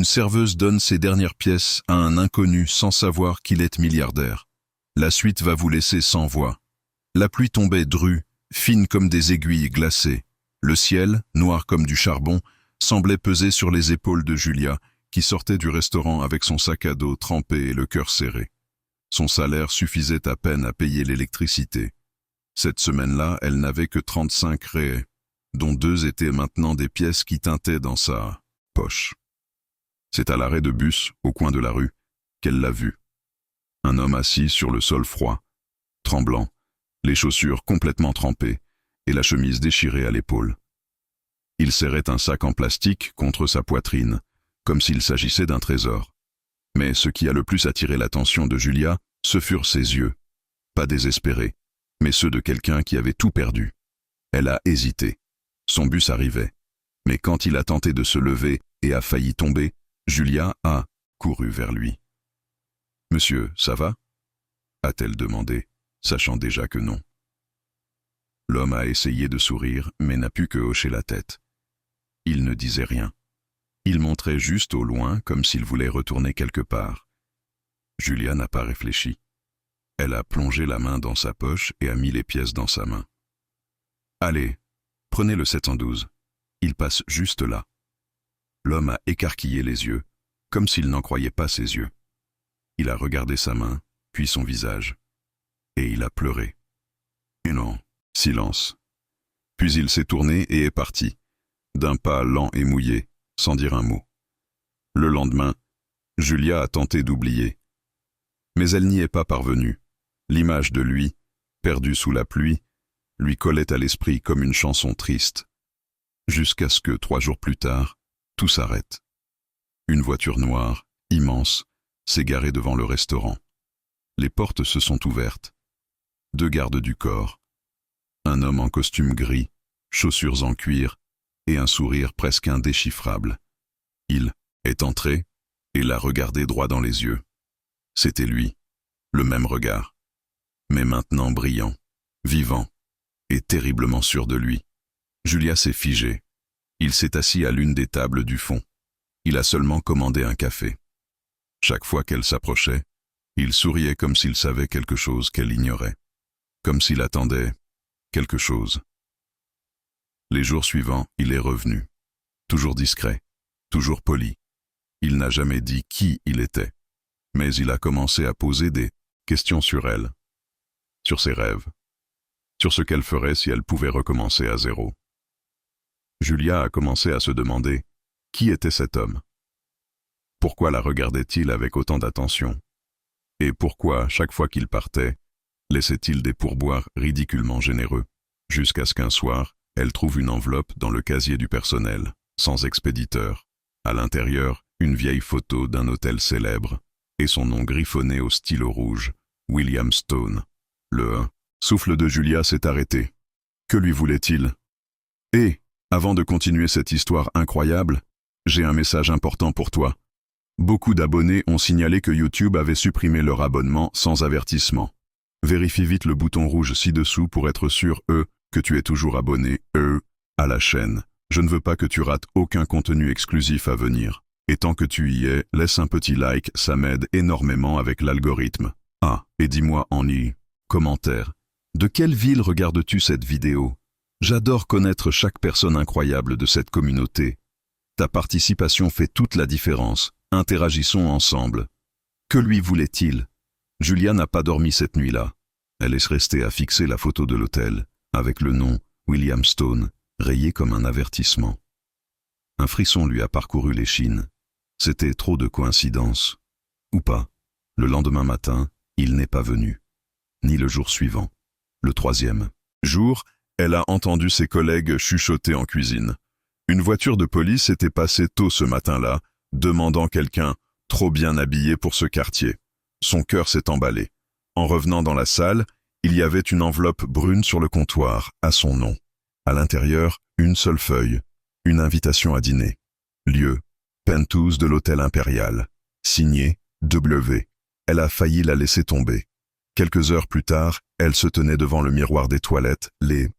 serveuse donne ses dernières pièces à un inconnu sans savoir qu'il est milliardaire. La suite va vous laisser sans voix. La pluie tombait drue, fine comme des aiguilles glacées. Le ciel, noir comme du charbon, semblait peser sur les épaules de Julia, qui sortait du restaurant avec son sac à dos trempé et le cœur serré. Son salaire suffisait à peine à payer l'électricité. Cette semaine-là, elle n'avait que 35 réais, dont 2 étaient maintenant des pièces qui tintaient dans sa poche. C'est à l'arrêt de bus, au coin de la rue, qu'elle l'a vu. Un homme assis sur le sol froid, tremblant, les chaussures complètement trempées et la chemise déchirée à l'épaule. Il serrait un sac en plastique contre sa poitrine, comme s'il s'agissait d'un trésor. Mais ce qui a le plus attiré l'attention de Julia, ce furent ses yeux, pas désespérés, mais ceux de quelqu'un qui avait tout perdu. Elle a hésité. Son bus arrivait. Mais quand il a tenté de se lever et a failli tomber, Julia a couru vers lui. « Monsieur, ça va ?» a-t-elle demandé, sachant déjà que non. L'homme a essayé de sourire, mais n'a pu que hocher la tête. Il ne disait rien. Il montrait juste au loin, comme s'il voulait retourner quelque part. Julia n'a pas réfléchi. Elle a plongé la main dans sa poche et a mis les pièces dans sa main. « Allez, prenez le 712. Il passe juste là. » L'homme a écarquillé les yeux, comme s'il n'en croyait pas ses yeux. Il a regardé sa main, puis son visage. Et il a pleuré. Et non, silence. Puis il s'est tourné et est parti, d'un pas lent et mouillé, sans dire un mot. Le lendemain, Julia a tenté d'oublier. Mais elle n'y est pas parvenue. L'image de lui, perdu sous la pluie, lui collait à l'esprit comme une chanson triste. Jusqu'à ce que, 3 jours plus tard, tout s'arrête. Une voiture noire, immense, s'est garée devant le restaurant. Les portes se sont ouvertes. 2 gardes du corps. Un homme en costume gris, chaussures en cuir, et un sourire presque indéchiffrable. Il est entré et l'a regardé droit dans les yeux. C'était lui, le même regard, mais maintenant brillant, vivant, et terriblement sûr de lui. Julia s'est figée. Il s'est assis à l'une des tables du fond. Il a seulement commandé un café. Chaque fois qu'elle s'approchait, il souriait comme s'il savait quelque chose qu'elle ignorait, comme s'il attendait quelque chose. Les jours suivants, il est revenu, toujours discret, toujours poli. Il n'a jamais dit qui il était, mais il a commencé à poser des questions sur elle, sur ses rêves, sur ce qu'elle ferait si elle pouvait recommencer à zéro. Julia a commencé à se demander qui était cet homme. Pourquoi la regardait-il avec autant d'attention? Et pourquoi, chaque fois qu'il partait, laissait-il des pourboires ridiculement généreux, jusqu'à ce qu'un soir, elle trouve une enveloppe dans le casier du personnel, sans expéditeur. À l'intérieur, une vieille photo d'un hôtel célèbre, et son nom griffonné au stylo rouge, William Stone. Le souffle de Julia s'est arrêté. Que lui voulait-il? Et, avant de continuer cette histoire incroyable, j'ai un message important pour toi. Beaucoup d'abonnés ont signalé que YouTube avait supprimé leur abonnement sans avertissement. Vérifie vite le bouton rouge ci-dessous pour être sûr, que tu es toujours abonné, à la chaîne. Je ne veux pas que tu rates aucun contenu exclusif à venir. Et tant que tu y es, laisse un petit like, ça m'aide énormément avec l'algorithme. Ah, et dis-moi en commentaire, de quelle ville regardes-tu cette vidéo? J'adore connaître chaque personne incroyable de cette communauté. Ta participation fait toute la différence. Interagissons ensemble. Que lui voulait-il? Julia n'a pas dormi cette nuit-là. Elle est restée à fixer la photo de l'hôtel, avec le nom William Stone, rayé comme un avertissement. Un frisson lui a parcouru l'échine. C'était trop de coïncidence. Ou pas. Le lendemain matin, il n'est pas venu. Ni le jour suivant. Le 3e jour, elle a entendu ses collègues chuchoter en cuisine. Une voiture de police était passée tôt ce matin-là, demandant quelqu'un trop bien habillé pour ce quartier. Son cœur s'est emballé. En revenant dans la salle, il y avait une enveloppe brune sur le comptoir, à son nom. À l'intérieur, une seule feuille, une invitation à dîner. Lieu, Penthouse de l'Hôtel Impérial. Signé, W. Elle a failli la laisser tomber. Quelques heures plus tard, elle se tenait devant le miroir des toilettes, les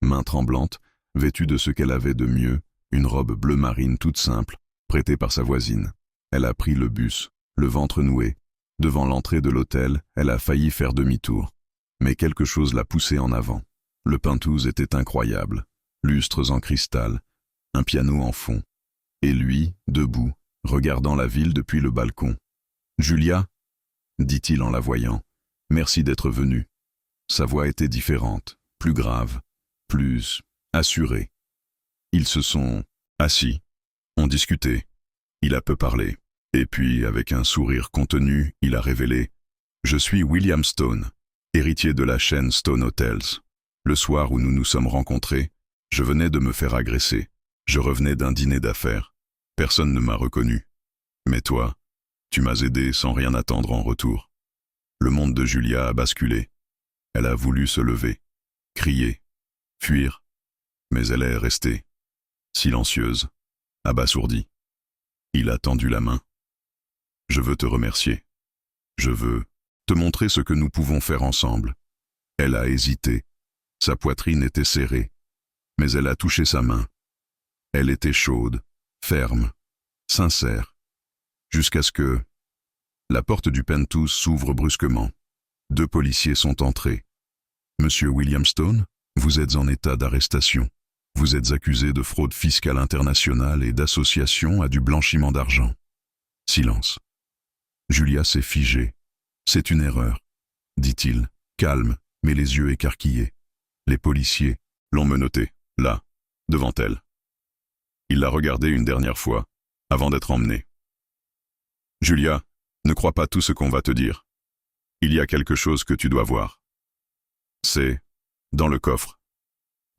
mains tremblantes, vêtue de ce qu'elle avait de mieux, une robe bleu marine toute simple, prêtée par sa voisine. Elle a pris le bus, le ventre noué. Devant l'entrée de l'hôtel, elle a failli faire demi-tour. Mais quelque chose l'a poussée en avant. Le Penthouse était incroyable. Lustres en cristal, un piano en fond. Et lui, debout, regardant la ville depuis le balcon. « Julia ?» dit-il en la voyant. « Merci d'être venue. » Sa voix était différente, plus grave, plus assurée. Ils se sont assis, ont discuté. Il a peu parlé. Et puis, avec un sourire contenu, il a révélé « Je suis William Stone, héritier de la chaîne Stone Hotels. Le soir où nous nous sommes rencontrés, je venais de me faire agresser. Je revenais d'un dîner d'affaires. Personne ne m'a reconnu. Mais toi, tu m'as aidé sans rien attendre en retour. » Le monde de Julia a basculé. Elle a voulu se lever, crier, fuir, mais elle est restée, silencieuse, abasourdie. Il a tendu la main. « Je veux te remercier. Je veux te montrer ce que nous pouvons faire ensemble. » Elle a hésité. Sa poitrine était serrée, mais elle a touché sa main. Elle était chaude, ferme, sincère, jusqu'à ce que la porte du Penthouse s'ouvre brusquement. 2 policiers sont entrés. « Monsieur William Stone, vous êtes en état d'arrestation. Vous êtes accusé de fraude fiscale internationale et d'association à du blanchiment d'argent. » Silence. Julia s'est figée. « C'est une erreur, » dit-il, calme, mais les yeux écarquillés. Les policiers l'ont menotté, là, devant elle. Il l'a regardée une dernière fois, avant d'être emmené. « Julia, ne crois pas tout ce qu'on va te dire. Il y a quelque chose que tu dois voir. C'est dans le coffre.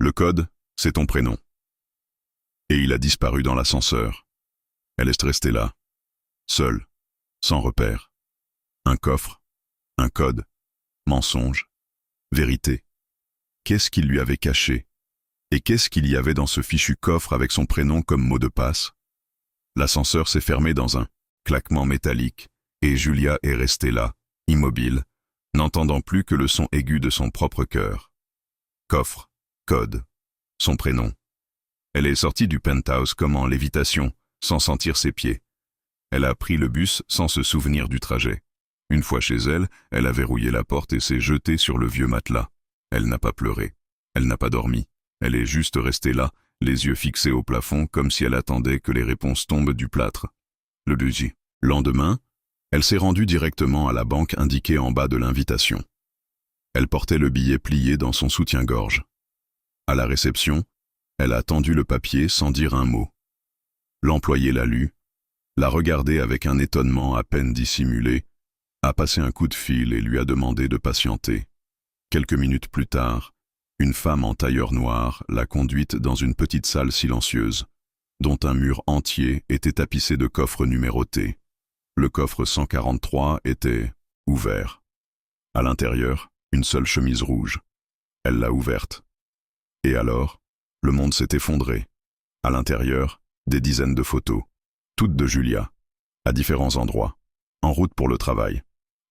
Le code, c'est ton prénom. » Et il a disparu dans l'ascenseur. Elle est restée là, seule, sans repère. Un coffre, un code, mensonge, vérité. Qu'est-ce qu'il lui avait caché? Et qu'est-ce qu'il y avait dans ce fichu coffre avec son prénom comme mot de passe? L'ascenseur s'est fermé dans un claquement métallique, et Julia est restée là, immobile, n'entendant plus que le son aigu de son propre cœur. Coffre, code, son prénom. Elle est sortie du penthouse comme en lévitation, sans sentir ses pieds. Elle a pris le bus sans se souvenir du trajet. Une fois chez elle, elle a verrouillé la porte et s'est jetée sur le vieux matelas. Elle n'a pas pleuré. Elle n'a pas dormi. Elle est juste restée là, les yeux fixés au plafond comme si elle attendait que les réponses tombent du plâtre. Le lendemain, elle s'est rendue directement à la banque indiquée en bas de l'invitation. Elle portait le billet plié dans son soutien-gorge. À la réception, elle a tendu le papier sans dire un mot. L'employé l'a lu, l'a regardé avec un étonnement à peine dissimulé, a passé un coup de fil et lui a demandé de patienter. Quelques minutes plus tard, une femme en tailleur noir l'a conduite dans une petite salle silencieuse, dont un mur entier était tapissé de coffres numérotés. Le coffre 143 était ouvert. À l'intérieur, une seule chemise rouge. Elle l'a ouverte. Et alors, le monde s'est effondré. À l'intérieur, des dizaines de photos, toutes de Julia, à différents endroits, en route pour le travail,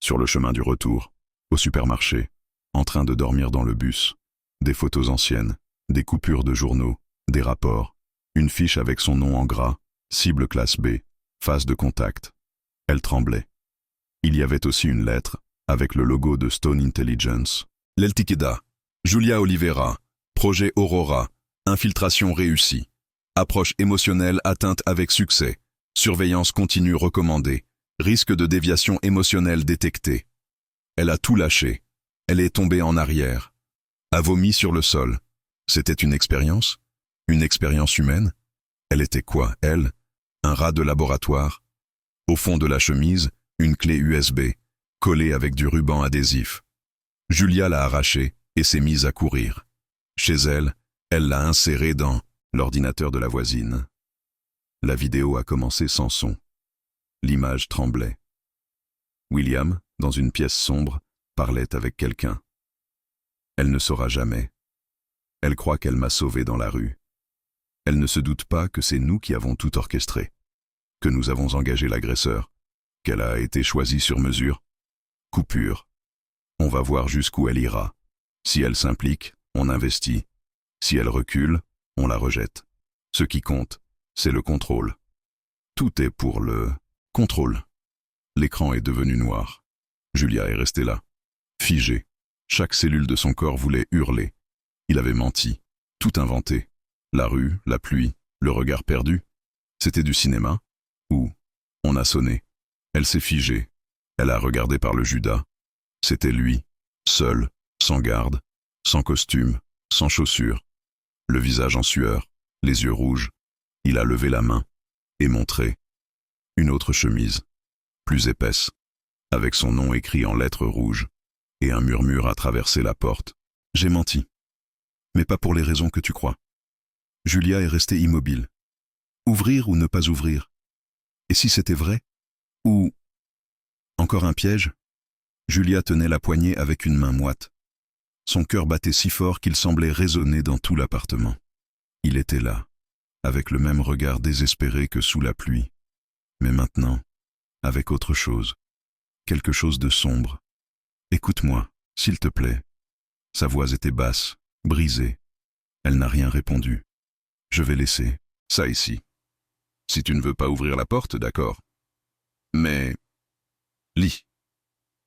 sur le chemin du retour, au supermarché, en train de dormir dans le bus, des photos anciennes, des coupures de journaux, des rapports, une fiche avec son nom en gras, cible classe B, phase de contact. Elle tremblait. Il y avait aussi une lettre, avec le logo de Stone Intelligence. L'Eltiqueda, Julia Oliveira, projet Aurora, infiltration réussie, approche émotionnelle atteinte avec succès, surveillance continue recommandée, risque de déviation émotionnelle détecté. Elle a tout lâché. Elle est tombée en arrière, a vomi sur le sol. C'était une expérience? Une expérience humaine? Elle était quoi, elle? Un rat de laboratoire? Au fond de la chemise, une clé USB, collée avec du ruban adhésif. Julia l'a arrachée et s'est mise à courir. Chez elle, elle l'a insérée dans l'ordinateur de la voisine. La vidéo a commencé sans son. L'image tremblait. William, dans une pièce sombre, parlait avec quelqu'un. Elle ne saura jamais. Elle croit qu'elle m'a sauvé dans la rue. Elle ne se doute pas que c'est nous qui avons tout orchestré, que nous avons engagé l'agresseur, qu'elle a été choisie sur mesure. Coupure. On va voir jusqu'où elle ira. Si elle s'implique, on investit. Si elle recule, on la rejette. Ce qui compte, c'est le contrôle. Tout est pour le Contrôle. L'écran est devenu noir. Julia est restée là, figée. Chaque cellule de son corps voulait hurler. Il avait menti, tout inventé. La rue, la pluie, le regard perdu. C'était du cinéma? Ou on a sonné. Elle s'est figée. Elle a regardé par le Judas. C'était lui, seul, sans garde, sans costume, sans chaussures. Le visage en sueur, les yeux rouges. Il a levé la main et montré une autre chemise, plus épaisse, avec son nom écrit en lettres rouges, et un murmure a traversé la porte. J'ai menti. Mais pas pour les raisons que tu crois. Julia est restée immobile. Ouvrir ou ne pas ouvrir? Et si c'était vrai? Ou encore un piège? Julia tenait la poignée avec une main moite. Son cœur battait si fort qu'il semblait résonner dans tout l'appartement. Il était là, avec le même regard désespéré que sous la pluie. Mais maintenant, avec autre chose. Quelque chose de sombre. Écoute-moi, s'il te plaît. Sa voix était basse, brisée. Elle n'a rien répondu. Je vais laisser ça ici. Si tu ne veux pas ouvrir la porte, d'accord. Mais lis.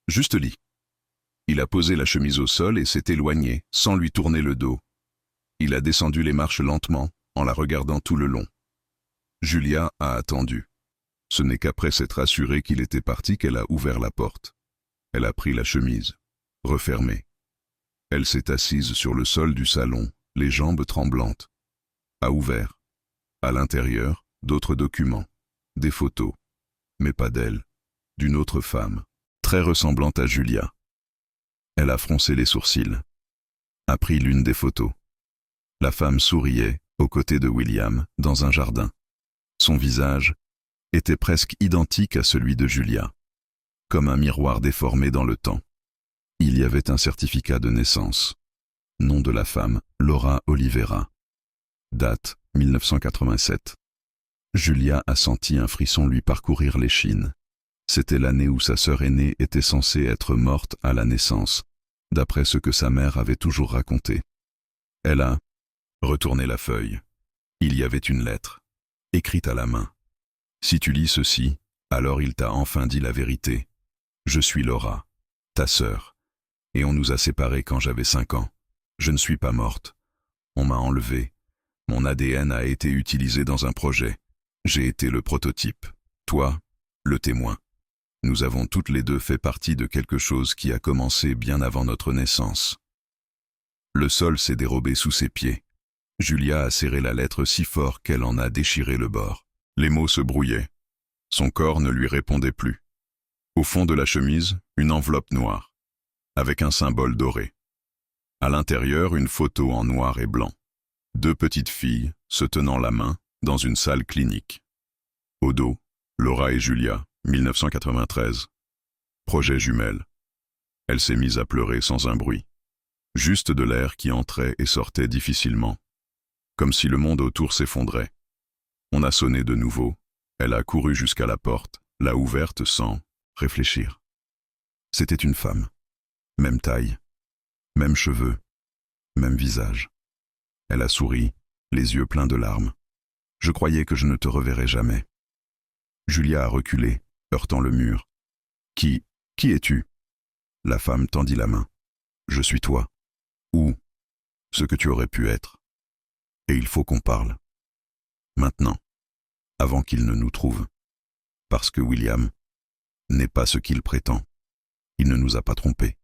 Juste lis. Il a posé la chemise au sol et s'est éloigné, sans lui tourner le dos. Il a descendu les marches lentement, en la regardant tout le long. Julia a attendu. Ce n'est qu'après s'être assurée qu'il était parti qu'elle a ouvert la porte. Elle a pris la chemise, refermée. Elle s'est assise sur le sol du salon, les jambes tremblantes. A ouvert. À l'intérieur, d'autres documents, des photos, mais pas d'elle, d'une autre femme, très ressemblante à Julia. Elle a froncé les sourcils, a pris l'une des photos. La femme souriait, aux côtés de William, dans un jardin. Son visage était presque identique à celui de Julia, comme un miroir déformé dans le temps. Il y avait un certificat de naissance. Nom de la femme, Laura Oliveira. Date, 1987. Julia a senti un frisson lui parcourir l'échine. C'était l'année où sa sœur aînée était censée être morte à la naissance, d'après ce que sa mère avait toujours raconté. Elle a retourné la feuille. Il y avait une lettre, écrite à la main. Si tu lis ceci, alors il t'a enfin dit la vérité. Je suis Laura, ta sœur, et on nous a séparés quand j'avais 5 ans. Je ne suis pas morte. On m'a enlevée. Mon ADN a été utilisé dans un projet. J'ai été le prototype. Toi, le témoin. Nous avons toutes les deux fait partie de quelque chose qui a commencé bien avant notre naissance. Le sol s'est dérobé sous ses pieds. Julia a serré la lettre si fort qu'elle en a déchiré le bord. Les mots se brouillaient. Son corps ne lui répondait plus. Au fond de la chemise, une enveloppe noire, avec un symbole doré. À l'intérieur, une photo en noir et blanc. 2 petites filles se tenant la main dans une salle clinique. Au dos, Laura et Julia, 1993. Projet jumelle. Elle s'est mise à pleurer sans un bruit. Juste de l'air qui entrait et sortait difficilement. Comme si le monde autour s'effondrait. On a sonné de nouveau. Elle a couru jusqu'à la porte, l'a ouverte sans réfléchir. C'était une femme. Même taille, même cheveux, même visage. Elle a souri, les yeux pleins de larmes. Je croyais que je ne te reverrais jamais. Julia a reculé, heurtant le mur. Qui es-tu? La femme tendit la main. Je suis toi. Ou ce que tu aurais pu être. Et il faut qu'on parle. Maintenant, avant qu'il ne nous trouve. Parce que William n'est pas ce qu'il prétend. Il ne nous a pas trompés.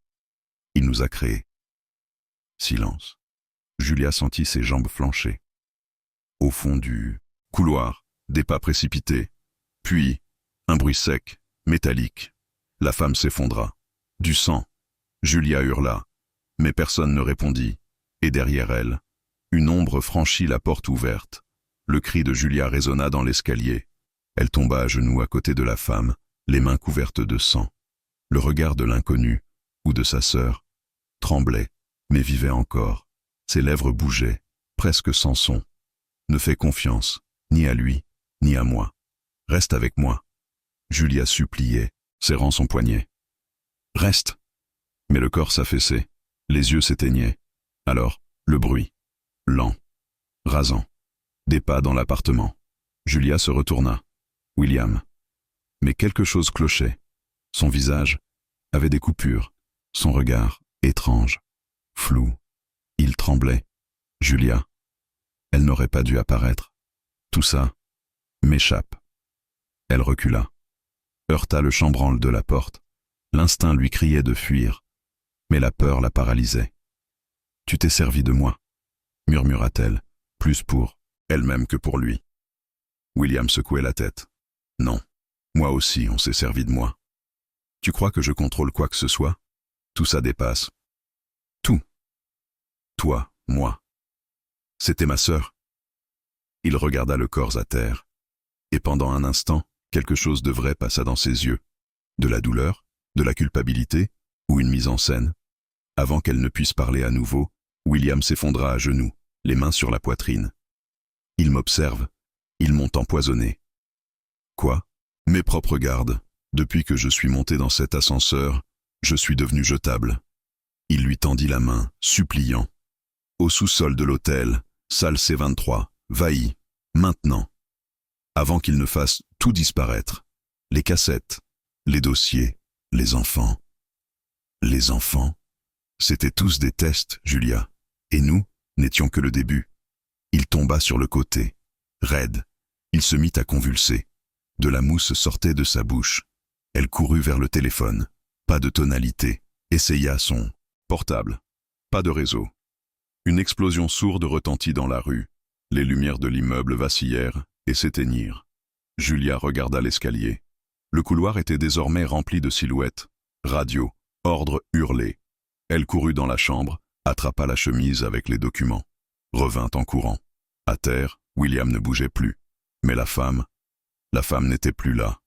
Il nous a créés. Silence. Julia sentit ses jambes flancher. Au fond du couloir, des pas précipités. Puis, un bruit sec, métallique. La femme s'effondra. Du sang. Julia hurla. Mais personne ne répondit. Et derrière elle, une ombre franchit la porte ouverte. Le cri de Julia résonna dans l'escalier. Elle tomba à genoux à côté de la femme, les mains couvertes de sang. Le regard de l'inconnu, ou de sa sœur, tremblait, mais vivait encore. Ses lèvres bougeaient, presque sans son. Ne fais confiance, ni à lui, ni à moi. Reste avec moi. Julia suppliait, serrant son poignet. Reste. Mais le corps s'affaissait, les yeux s'éteignaient. Alors, le bruit, lent, rasant. Des pas dans l'appartement. Julia se retourna. William. Mais quelque chose clochait. Son visage avait des coupures, son regard étrange, flou. Il tremblait. Julia. Elle n'aurait pas dû apparaître. Tout ça m'échappe. Elle recula, heurta le chambranle de la porte. L'instinct lui criait de fuir, mais la peur la paralysait. « Tu t'es servi de moi » murmura-t-elle, plus pour elle-même que pour lui. William secouait la tête. « Non, moi aussi on s'est servi de moi. Tu crois que je contrôle quoi que ce soit? Tout ça dépasse. Tout. Toi, moi. C'était ma sœur. » Il regarda le corps à terre, et pendant un instant, quelque chose de vrai passa dans ses yeux. De la douleur, de la culpabilité, ou une mise en scène. Avant qu'elle ne puisse parler à nouveau, William s'effondra à genoux, les mains sur la poitrine. Il m'observe. Ils m'ont empoisonné. Quoi? Mes propres gardes. Depuis que je suis monté dans cet ascenseur, je suis devenu jetable. Il lui tendit la main, suppliant. Au sous-sol de l'hôtel, salle C23, vaillie, maintenant. Avant qu'il ne fasse tout disparaître. Les cassettes, les dossiers, les enfants. Les enfants? C'étaient tous des tests, Julia. Et nous, n'étions que le début. Il tomba sur le côté, raide. Il se mit à convulser. De la mousse sortait de sa bouche. Elle courut vers le téléphone. Pas de tonalité. Essaya son portable. Pas de réseau. Une explosion sourde retentit dans la rue. Les lumières de l'immeuble vacillèrent et s'éteignirent. Julia regarda l'escalier. Le couloir était désormais rempli de silhouettes. Radio, ordre hurlé. Elle courut dans la chambre, attrapa la chemise avec les documents. Revint en courant. À terre, William ne bougeait plus. Mais la femme n'était plus là.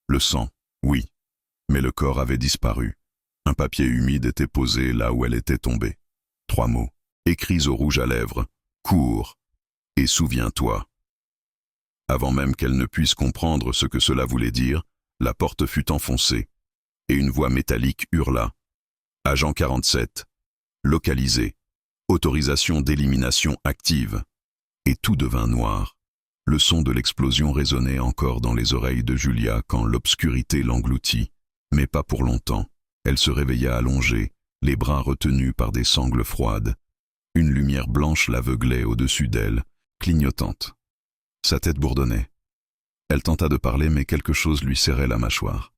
Le sang, oui. Mais le corps avait disparu. Un papier humide était posé là où elle était tombée. 3 mots, écrits au rouge à lèvres. Cours et souviens-toi. Avant même qu'elle ne puisse comprendre ce que cela voulait dire, la porte fut enfoncée, et une voix métallique hurla. Agent 47, localisé, autorisation d'élimination active. Et tout devint noir. Le son de l'explosion résonnait encore dans les oreilles de Julia quand l'obscurité l'engloutit, mais pas pour longtemps. Elle se réveilla allongée, les bras retenus par des sangles froides. Une lumière blanche l'aveuglait au-dessus d'elle, clignotante. Sa tête bourdonnait. Elle tenta de parler, mais quelque chose lui serrait la mâchoire.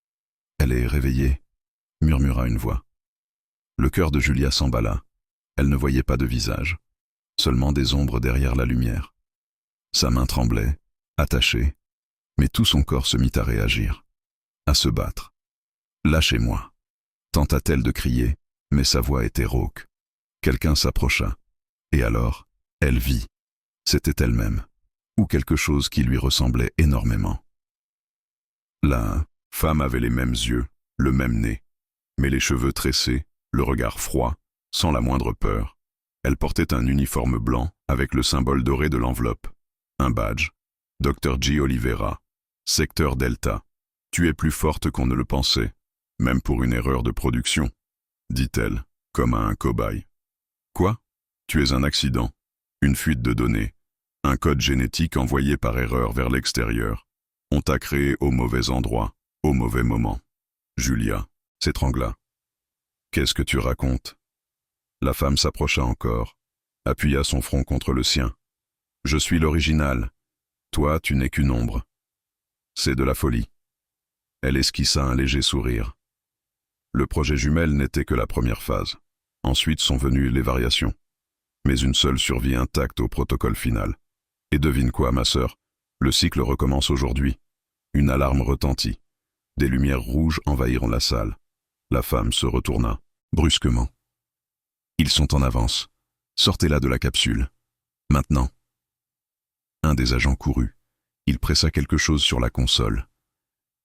« Elle est réveillée » murmura une voix. Le cœur de Julia s'emballa. Elle ne voyait pas de visage, seulement des ombres derrière la lumière. Sa main tremblait, attachée, mais tout son corps se mit à réagir, à se battre. « Lâchez-moi » tenta-t-elle de crier, mais sa voix était rauque. Quelqu'un s'approcha, et alors, elle vit. C'était elle-même, ou quelque chose qui lui ressemblait énormément. La femme avait les mêmes yeux, le même nez, mais les cheveux tressés, le regard froid, sans la moindre peur. Elle portait un uniforme blanc avec le symbole doré de l'enveloppe. Un badge. Dr. G. Oliveira. Secteur Delta. Tu es plus forte qu'on ne le pensait, même pour une erreur de production, dit-elle, comme à un cobaye. Quoi? Tu es un accident, une fuite de données, un code génétique envoyé par erreur vers l'extérieur. On t'a créé au mauvais endroit, au mauvais moment. Julia s'étrangla. Qu'est-ce que tu racontes? La femme s'approcha encore, appuya son front contre le sien. Je suis l'original. Toi, tu n'es qu'une ombre. C'est de la folie. Elle esquissa un léger sourire. Le projet jumelle n'était que la première phase. Ensuite sont venues les variations. Mais une seule survie intacte au protocole final. Et devine quoi, ma sœur? Le cycle recommence aujourd'hui. Une alarme retentit. Des lumières rouges envahirent la salle. La femme se retourna, brusquement. Ils sont en avance. Sortez-la de la capsule. Maintenant. Un des agents courut. Il pressa quelque chose sur la console.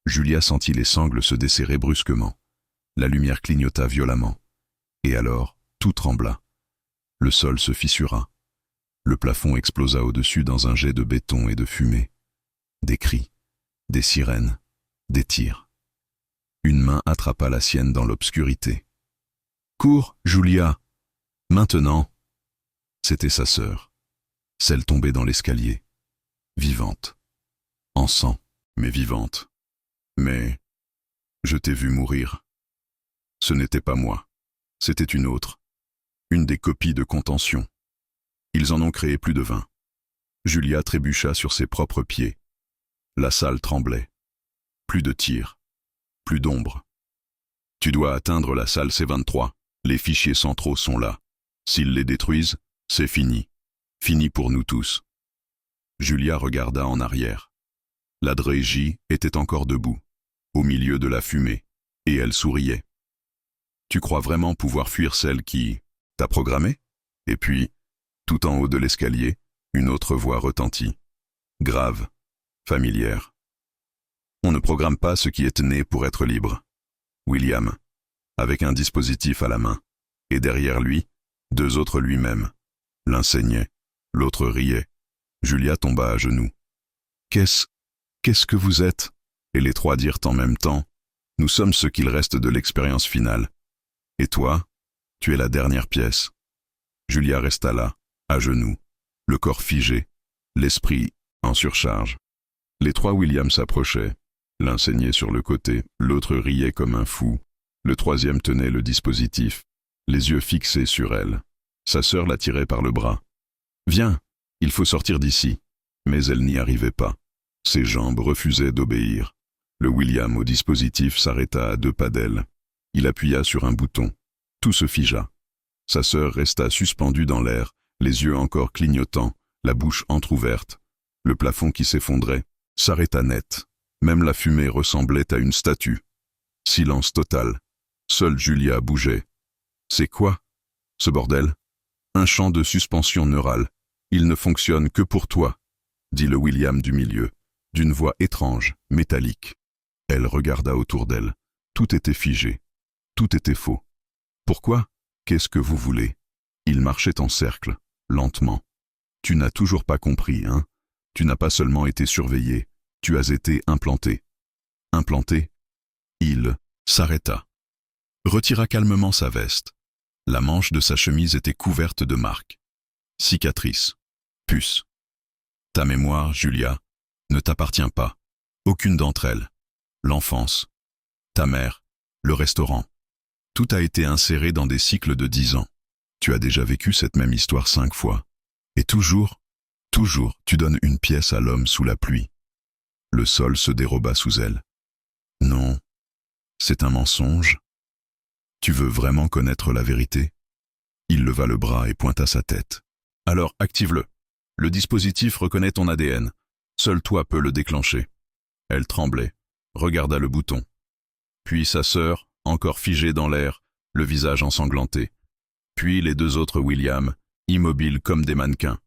Julia sentit les sangles se desserrer brusquement. La lumière clignota violemment. Et alors, tout trembla. Le sol se fissura. Le plafond explosa au-dessus dans un jet de béton et de fumée. Des cris, des sirènes, des tirs. Une main attrapa la sienne dans l'obscurité. « Cours, Julia !» Maintenant. C'était sa sœur, celle tombée dans l'escalier, vivante, en sang, mais vivante. Mais je t'ai vu mourir. Ce n'était pas moi. C'était une autre. Une des copies de contention. Ils en ont créé plus de 20. Julia trébucha sur ses propres pieds. La salle tremblait. Plus de tirs. Plus d'ombre. Tu dois atteindre la salle C23. Les fichiers centraux sont là. S'ils les détruisent, c'est fini. Fini pour nous tous. Julia regarda en arrière. La Drégie était encore debout, au milieu de la fumée, et elle souriait. Tu crois vraiment pouvoir fuir celle qui t'a programmé? Et puis, tout en haut de l'escalier, une autre voix retentit. Grave, familière. On ne programme pas ce qui est né pour être libre. William, avec un dispositif à la main, et derrière lui, 2 autres lui-même. L'un saignait, l'autre riait. Julia tomba à genoux. Qu'est-ce que vous êtes? Et les 3 dirent en même temps, nous sommes ce qu'il reste de l'expérience finale. Et toi, tu es la dernière pièce. Julia resta là, à genoux, le corps figé, l'esprit en surcharge. Les 3 William s'approchaient. L'un saignait sur le côté, l'autre riait comme un fou. Le 3e tenait le dispositif, les yeux fixés sur elle. Sa sœur la tirait par le bras. « Viens, il faut sortir d'ici. » Mais elle n'y arrivait pas. Ses jambes refusaient d'obéir. Le William au dispositif s'arrêta à 2 pas d'elle. Il appuya sur un bouton. Tout se figea. Sa sœur resta suspendue dans l'air, les yeux encore clignotants, la bouche entr'ouverte. Le plafond qui s'effondrait s'arrêta net. Même la fumée ressemblait à une statue. Silence total. Seule Julia bougeait. « C'est quoi, ce bordel ?»« Un champ de suspension neurale. Il ne fonctionne que pour toi, » dit le William du milieu, d'une voix étrange, métallique. Elle regarda autour d'elle. Tout était figé. Tout était faux. « Pourquoi? Qu'est-ce que vous voulez ?» Il marchait en cercle, lentement. « Tu n'as toujours pas compris, hein? Tu n'as pas seulement été surveillé, tu as été implanté. » Implanté? Il s'arrêta. Retira calmement sa veste. La manche de sa chemise était couverte de marques. Cicatrices. Puces. Ta mémoire, Julia, ne t'appartient pas. Aucune d'entre elles. L'enfance. Ta mère. Le restaurant. Tout a été inséré dans des cycles de 10 ans. Tu as déjà vécu cette même histoire 5 fois. Et toujours, tu donnes une pièce à l'homme sous la pluie. Le sol se déroba sous elle. Non, c'est un mensonge. Tu veux vraiment connaître la vérité? Il leva le bras et pointa sa tête. Alors active-le. Le dispositif reconnaît ton ADN. Seul toi peux le déclencher. Elle tremblait, regarda le bouton. Puis sa sœur, encore figée dans l'air, le visage ensanglanté. Puis les 2 autres William, immobiles comme des mannequins.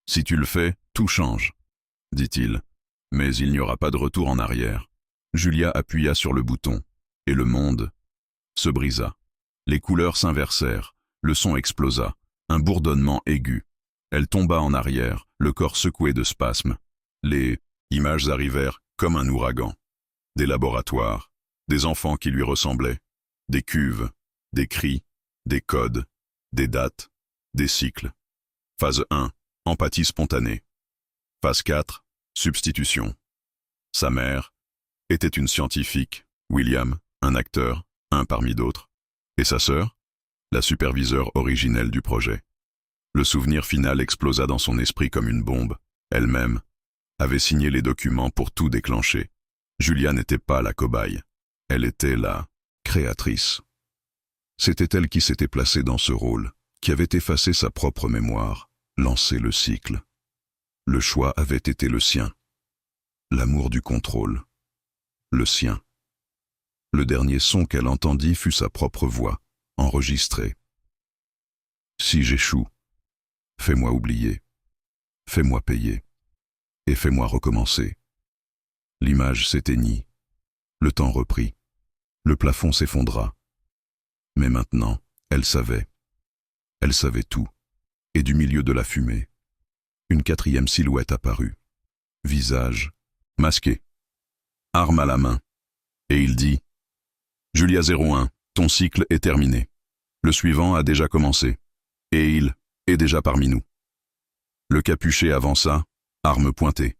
Si tu le fais, tout change, dit-il. Mais il n'y aura pas de retour en arrière. Julia appuya sur le bouton, et le monde se brisa. Les couleurs s'inversèrent, le son explosa, un bourdonnement aigu. Elle tomba en arrière, le corps secoué de spasmes. Les images arrivèrent comme un ouragan. Des laboratoires, des enfants qui lui ressemblaient, des cuves, des cris, des codes, des dates, des cycles. Phase 1, empathie spontanée. Phase 4, substitution. Sa mère était une scientifique, William, un acteur, un parmi d'autres. Et sa sœur, la superviseure originelle du projet. Le souvenir final explosa dans son esprit comme une bombe. Elle-même avait signé les documents pour tout déclencher. Julia n'était pas la cobaye. Elle était la créatrice. C'était elle qui s'était placée dans ce rôle, qui avait effacé sa propre mémoire, lancé le cycle. Le choix avait été le sien. L'amour du contrôle. Le sien. Le dernier son qu'elle entendit fut sa propre voix, enregistrée. Si j'échoue, fais-moi oublier, fais-moi payer, et fais-moi recommencer. L'image s'éteignit, le temps reprit, le plafond s'effondra. Mais maintenant, elle savait tout, et du milieu de la fumée, une 4e silhouette apparut, visage masqué, arme à la main, et il dit « Julia 01, ton cycle est terminé. Le suivant a déjà commencé, et il est déjà parmi nous. » Le capuché avança, arme pointée.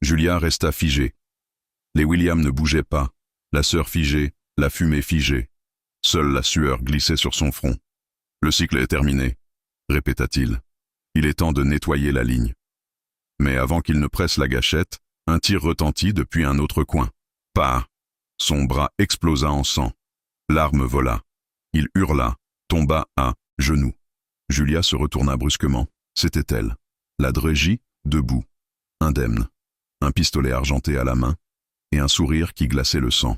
Julia resta figée. Les William ne bougeaient pas, la sœur figée, la fumée figée. Seule la sueur glissait sur son front. Le cycle est terminé, répéta-t-il. Il est temps de nettoyer la ligne. Mais avant qu'il ne presse la gâchette, un tir retentit depuis un autre coin. Pas. Son bras explosa en sang. L'arme vola. Il hurla, tomba à genoux. Julia se retourna brusquement. C'était elle. La Drégie, debout, indemne. Un pistolet argenté à la main et un sourire qui glaçait le sang.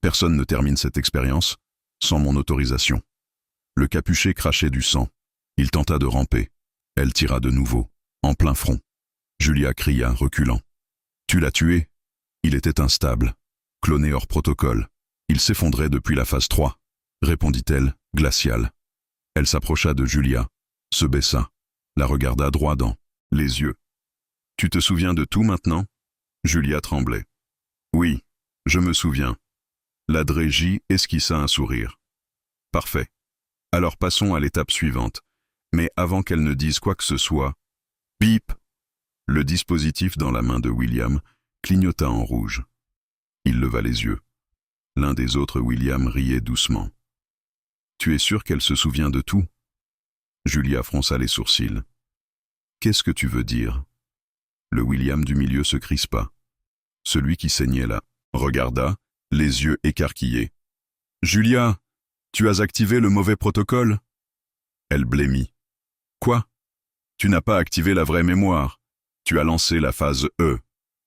Personne ne termine cette expérience sans mon autorisation. Le capuché crachait du sang. Il tenta de ramper. Elle tira de nouveau, en plein front. Julia cria, reculant. « Tu l'as tué ?» Il était instable, cloné hors protocole. Il s'effondrait depuis la phase 3, répondit-elle, glaciale. Elle s'approcha de Julia, se baissa, la regarda droit dans les yeux. « Tu te souviens de tout maintenant ?» Julia tremblait. « Oui, je me souviens. » La Drégie esquissa un sourire. « Parfait. Alors passons à l'étape suivante. Mais avant qu'elle ne dise quoi que ce soit, bip !» Le dispositif dans la main de William clignota en rouge. Il leva les yeux. L'un des autres William riait doucement. « Tu es sûr qu'elle se souvient de tout ?» Julia fronça les sourcils. « Qu'est-ce que tu veux dire ?» Le William du milieu se crispa. Celui qui saignait là regarda, les yeux écarquillés. « Julia, tu as activé le mauvais protocole ?» Elle blêmit. « Quoi ? Tu n'as pas activé la vraie mémoire. Tu as lancé la phase E,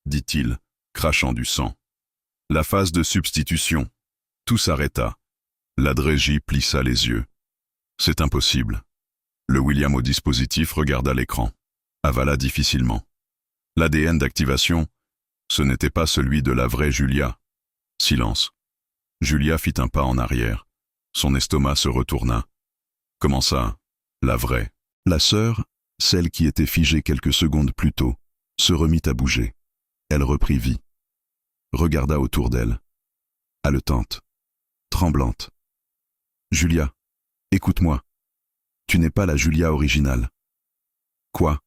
dit-il, crachant du sang. La phase de substitution. » Tout s'arrêta. La Drégie plissa les yeux. « C'est impossible. » Le William au dispositif regarda l'écran, avala difficilement. L'ADN d'activation, ce n'était pas celui de la vraie Julia. Silence. Julia fit un pas en arrière. Son estomac se retourna. Comment ça, la vraie? La sœur, celle qui était figée quelques secondes plus tôt, se remit à bouger. Elle reprit vie. Regarda autour d'elle. Haletante. Tremblante. « Julia, écoute-moi. Tu n'es pas la Julia originale. »« Quoi ?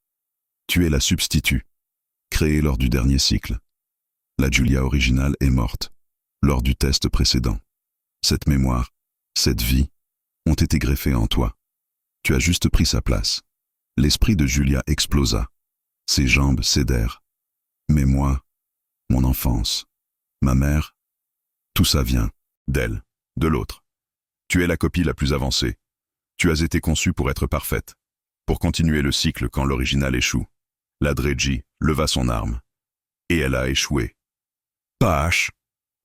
Tu es la substitut, créée lors du dernier cycle. La Julia originale est morte, lors du test précédent. Cette mémoire, cette vie, ont été greffées en toi. Tu as juste pris sa place. » L'esprit de Julia explosa. Ses jambes cédèrent. Mais moi, mon enfance, ma mère, tout ça vient d'elle, de l'autre. Tu es la copie la plus avancée. Tu as été conçue pour être parfaite, pour continuer le cycle quand l'original échoue. La Drégie leva son arme. Et elle a échoué. Pâche !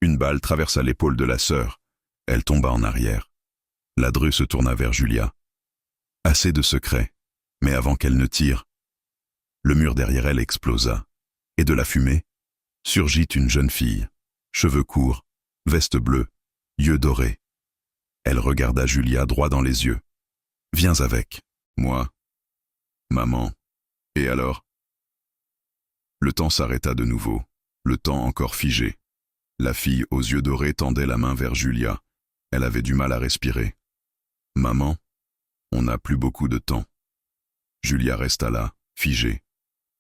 Une balle traversa l'épaule de la sœur. Elle tomba en arrière. La Dreux se tourna vers Julia. Assez de secrets, mais avant qu'elle ne tire. Le mur derrière elle explosa. Et de la fumée, surgit une jeune fille, cheveux courts, veste bleue, yeux dorés. Elle regarda Julia droit dans les yeux. « Viens avec. Moi. Maman. Et alors ?» Le temps s'arrêta de nouveau, le temps encore figé. La fille aux yeux dorés tendait la main vers Julia. Elle avait du mal à respirer. « Maman, on n'a plus beaucoup de temps. » Julia resta là, figée.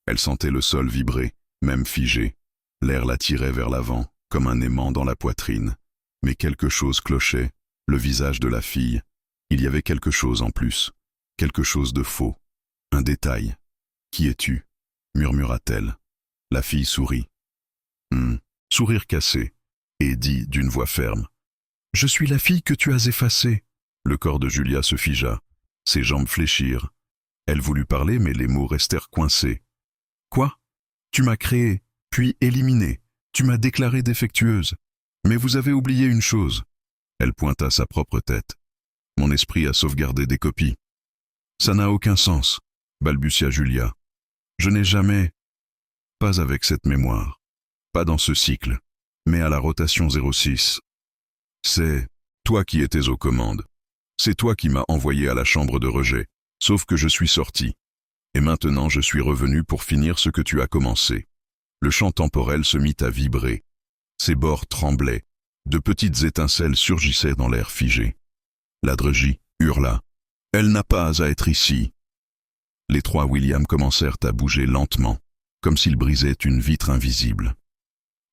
Elle sentait le sol vibrer, même figé. L'air la tirait vers l'avant, comme un aimant dans la poitrine. Mais quelque chose clochait, le visage de la fille. Il y avait quelque chose en plus, quelque chose de faux. Un détail. « Qui es-tu » murmura-t-elle. La fille sourit. Sourire cassé, et dit d'une voix ferme. « Je suis la fille que tu as effacée. » Le corps de Julia se figea. Ses jambes fléchirent. Elle voulut parler, mais les mots restèrent coincés. « Quoi ? Tu m'as créée, puis éliminée. Tu m'as déclarée défectueuse. Mais vous avez oublié une chose. » Elle pointa sa propre tête. « Mon esprit a sauvegardé des copies. »« Ça n'a aucun sens, » balbutia Julia. « Je n'ai jamais... Pas avec cette mémoire. Pas dans ce cycle, mais à la rotation 06. C'est toi qui étais aux commandes. C'est toi qui m'as envoyé à la chambre de rejet, sauf que je suis sorti. Et maintenant je suis revenu pour finir ce que tu as commencé. » Le champ temporel se mit à vibrer. Ses bords tremblaient. De petites étincelles surgissaient dans l'air figé. La Drégie hurla. « Elle n'a pas à être ici. » Les trois William commencèrent à bouger lentement, comme s'ils brisaient une vitre invisible.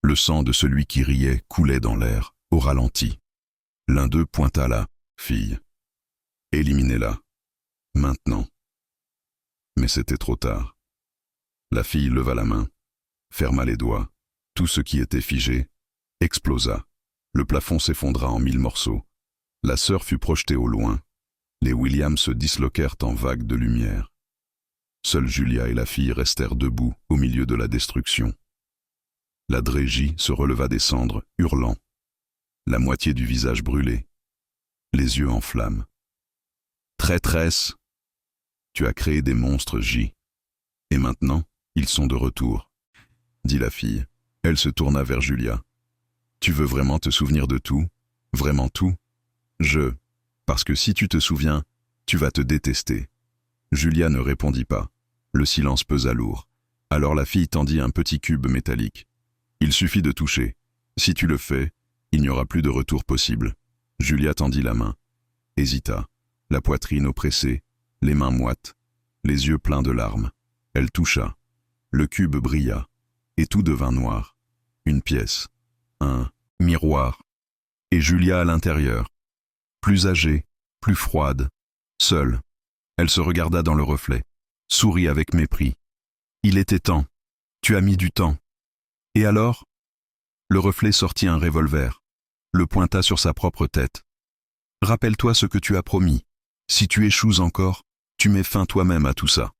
Le sang de celui qui riait coulait dans l'air, au ralenti. L'un d'eux pointa la fille. Éliminez-la. Maintenant. Mais c'était trop tard. La fille leva la main, ferma les doigts. Tout ce qui était figé explosa. Le plafond s'effondra en 1000 morceaux. La sœur fut projetée au loin. Les Williams se disloquèrent en vagues de lumière. Seuls Julia et la fille restèrent debout au milieu de la destruction. La Drégie se releva des cendres, hurlant. La moitié du visage brûlé, les yeux en flammes. Traîtresse, tu as créé des monstres, J. Et maintenant, ils sont de retour, dit la fille. Elle se tourna vers Julia. Tu veux vraiment te souvenir de tout? Vraiment tout? Parce que si tu te souviens, tu vas te détester. Julia ne répondit pas. Le silence pesa lourd. Alors la fille tendit un petit cube métallique. Il suffit de toucher. Si tu le fais, il n'y aura plus de retour possible. Julia tendit la main, hésita, la poitrine oppressée, les mains moites, les yeux pleins de larmes. Elle toucha. Le cube brilla, et tout devint noir. Une pièce, un miroir, et Julia à l'intérieur. Plus âgée, plus froide, seule. Elle se regarda dans le reflet, sourit avec mépris. Il était temps. Tu as mis du temps. Et alors? Le reflet sortit un revolver, le pointa sur sa propre tête. Rappelle-toi ce que tu as promis. Si tu échoues encore, tu mets fin toi-même à tout ça.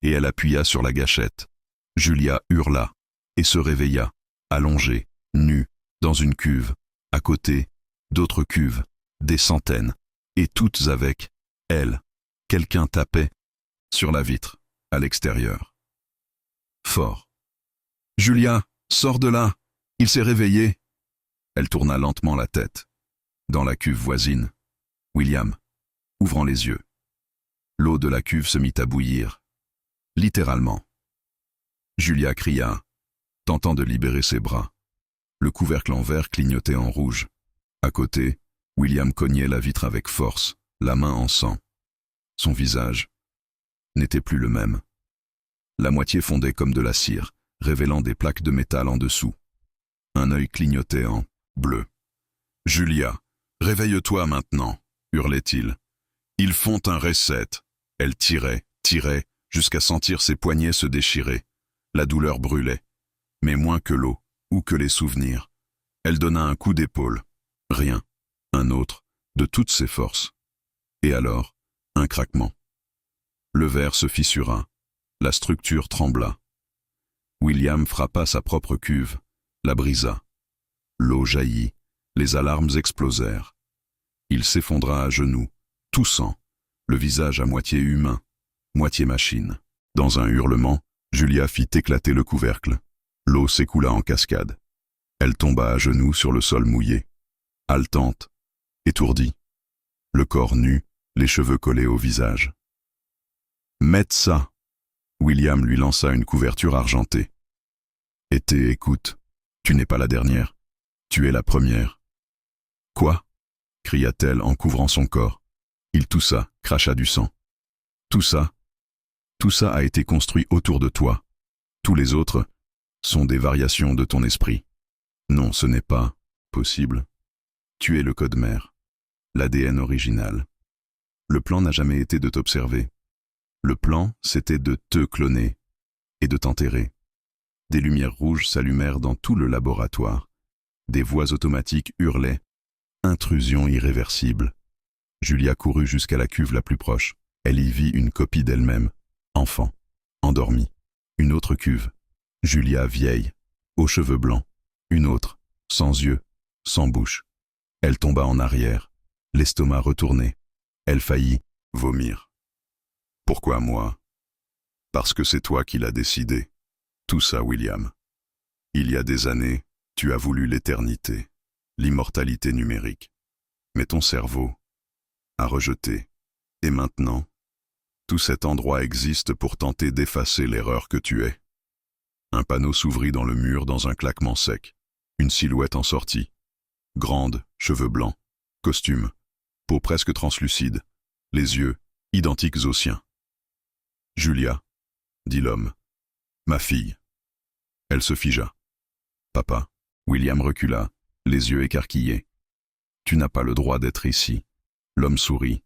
Et elle appuya sur la gâchette. Julia hurla et se réveilla, allongée, nue, dans une cuve. À côté, d'autres cuves, des centaines, et toutes avec elle. Quelqu'un tapait sur la vitre, à l'extérieur. Fort. Julia, sors de là. Il s'est réveillé. Elle tourna lentement la tête. Dans la cuve voisine, William, ouvrant les yeux. L'eau de la cuve se mit à bouillir. Littéralement. Julia cria, tentant de libérer ses bras. Le couvercle en verre clignotait en rouge. À côté, William cognait la vitre avec force, la main en sang. Son visage n'était plus le même. La moitié fondait comme de la cire, révélant des plaques de métal en dessous. Un œil clignotait en bleu. « Julia, réveille-toi maintenant !» hurlait-il. « Ils font un reset !» Elle tirait, jusqu'à sentir ses poignets se déchirer. La douleur brûlait, mais moins que l'eau, ou que les souvenirs. Elle donna un coup d'épaule. Rien. Un autre, de toutes ses forces. Et alors, un craquement. Le verre se fissura. La structure trembla. William frappa sa propre cuve, la brisa. L'eau jaillit, les alarmes explosèrent. Il s'effondra à genoux, toussant, le visage à moitié humain, moitié machine. Dans un hurlement, Julia fit éclater le couvercle. L'eau s'écoula en cascade. Elle tomba à genoux sur le sol mouillé, haletante, étourdie, le corps nu, les cheveux collés au visage. « Mette ça !» William lui lança une couverture argentée. « Écoute, tu n'es pas la dernière, tu es la première. »« Quoi ?» cria-t-elle en couvrant son corps. Il toussa, cracha du sang. « Tout ça a été construit autour de toi. Tous les autres sont des variations de ton esprit. Non, ce n'est pas possible. Tu es le code mère, l'ADN original. Le plan n'a jamais été de t'observer. Le plan, c'était de te cloner et de t'enterrer. Des lumières rouges s'allumèrent dans tout le laboratoire. Des voix automatiques hurlaient. Intrusion irréversible. Julia courut jusqu'à la cuve la plus proche. Elle y vit une copie d'elle-même, enfant, endormie. Une autre cuve. Julia vieille, aux cheveux blancs. Une autre, sans yeux, sans bouche. Elle tomba en arrière, l'estomac retourné. Elle faillit vomir. Pourquoi moi? Parce que c'est toi qui l'as décidé. Tout ça, William. Il y a des années, tu as voulu l'éternité, l'immortalité numérique. Mais ton cerveau a rejeté. Et maintenant, tout cet endroit existe pour tenter d'effacer l'erreur que tu es. Un panneau s'ouvrit dans le mur dans un claquement sec. Une silhouette en sortit. Grande, cheveux blancs, costume, peau presque translucide, les yeux identiques aux siens. « Julia, » dit l'homme, « ma fille. » Elle se figea. « Papa, William recula, les yeux écarquillés. Tu n'as pas le droit d'être ici. L'homme sourit.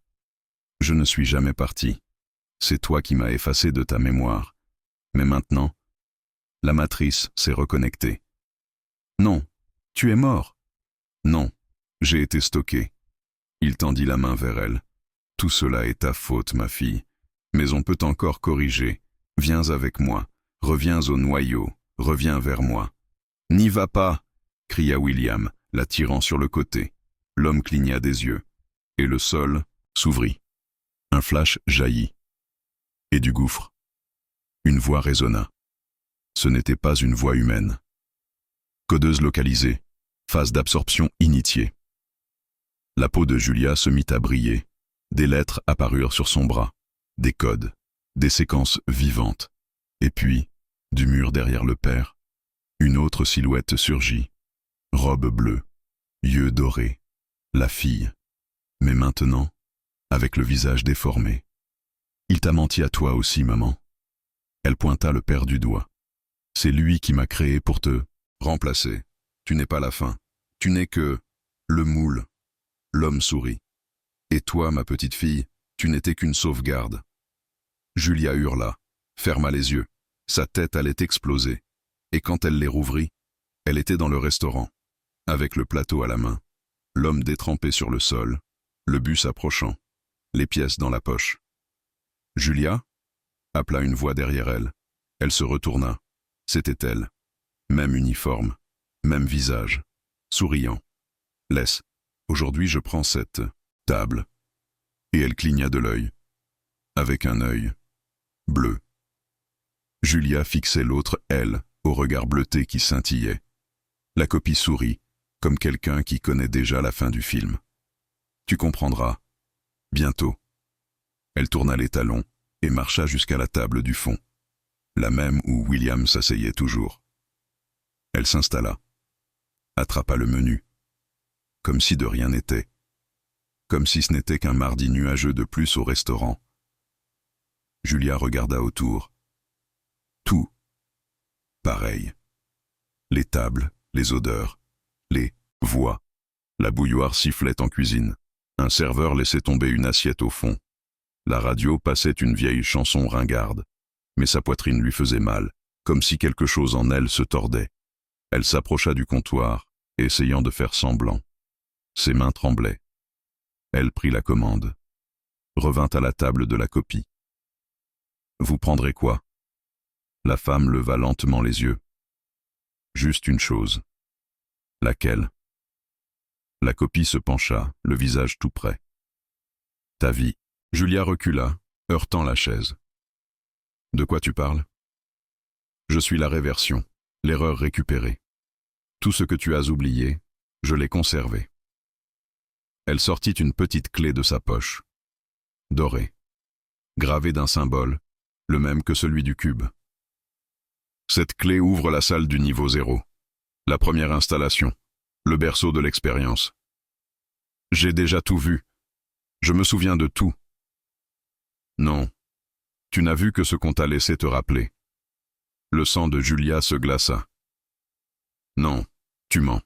Je ne suis jamais parti. C'est toi qui m'as effacé de ta mémoire. Mais maintenant, la matrice s'est reconnectée. Non, tu es mort. Non, j'ai été stocké. Il tendit la main vers elle. Tout cela est ta faute, ma fille. Mais on peut encore corriger. Viens avec moi. Reviens au noyau. Reviens vers moi. N'y va pas, cria William, la tirant sur le côté. L'homme cligna des yeux. Et le sol s'ouvrit. Un flash jaillit. Et du gouffre, une voix résonna. Ce n'était pas une voix humaine. Codeuse localisée, phase d'absorption initiée. La peau de Julia se mit à briller. Des lettres apparurent sur son bras, des codes, des séquences vivantes. Et puis, du mur derrière le père, une autre silhouette surgit. Robe bleue, yeux dorés, la fille. Mais maintenant, avec le visage déformé. Il t'a menti à toi aussi, maman. Elle pointa le père du doigt. C'est lui qui m'a créé pour te remplacer. Tu n'es pas la fin. Tu n'es que le moule. L'homme sourit. Et toi, ma petite fille, tu n'étais qu'une sauvegarde. Julia hurla, ferma les yeux. Sa tête allait exploser. Et quand elle les rouvrit, elle était dans le restaurant, avec le plateau à la main, l'homme détrempé sur le sol, le bus approchant, les pièces dans la poche. Julia appela une voix derrière elle. Elle se retourna. C'était elle. Même uniforme, même visage, souriant. Laisse. Aujourd'hui je prends cette table. Et elle cligna de l'œil. Avec un œil bleu. Julia fixait l'autre, elle, au regard bleuté qui scintillait. La copie sourit, comme quelqu'un qui connaît déjà la fin du film. Tu comprendras. Bientôt. Elle tourna les talons et marcha jusqu'à la table du fond, la même où William s'asseyait toujours. Elle s'installa, attrapa le menu, comme si de rien n'était, comme si ce n'était qu'un mardi nuageux de plus au restaurant. Julia regarda autour. Tout. Pareil. Les tables, les odeurs, les voix. La bouilloire sifflait en cuisine. Un serveur laissait tomber une assiette au fond. La radio passait une vieille chanson ringarde, mais sa poitrine lui faisait mal, comme si quelque chose en elle se tordait. Elle s'approcha du comptoir, essayant de faire semblant. Ses mains tremblaient. Elle prit la commande, revint à la table de la copie. « Vous prendrez quoi ?» La femme leva lentement les yeux. « Juste une chose. »« Laquelle ?» La copie se pencha, le visage tout près. « Ta vie. » Julia recula, heurtant la chaise. « De quoi tu parles ?»« Je suis la réversion, l'erreur récupérée. Tout ce que tu as oublié, je l'ai conservé. » Elle sortit une petite clé de sa poche, dorée, gravée d'un symbole, le même que celui du cube. Cette clé ouvre la salle du niveau 0, la première installation, le berceau de l'expérience. J'ai déjà tout vu. Je me souviens de tout. Non, tu n'as vu que ce qu'on t'a laissé te rappeler. Le sang de Julia se glaça. Non, tu mens.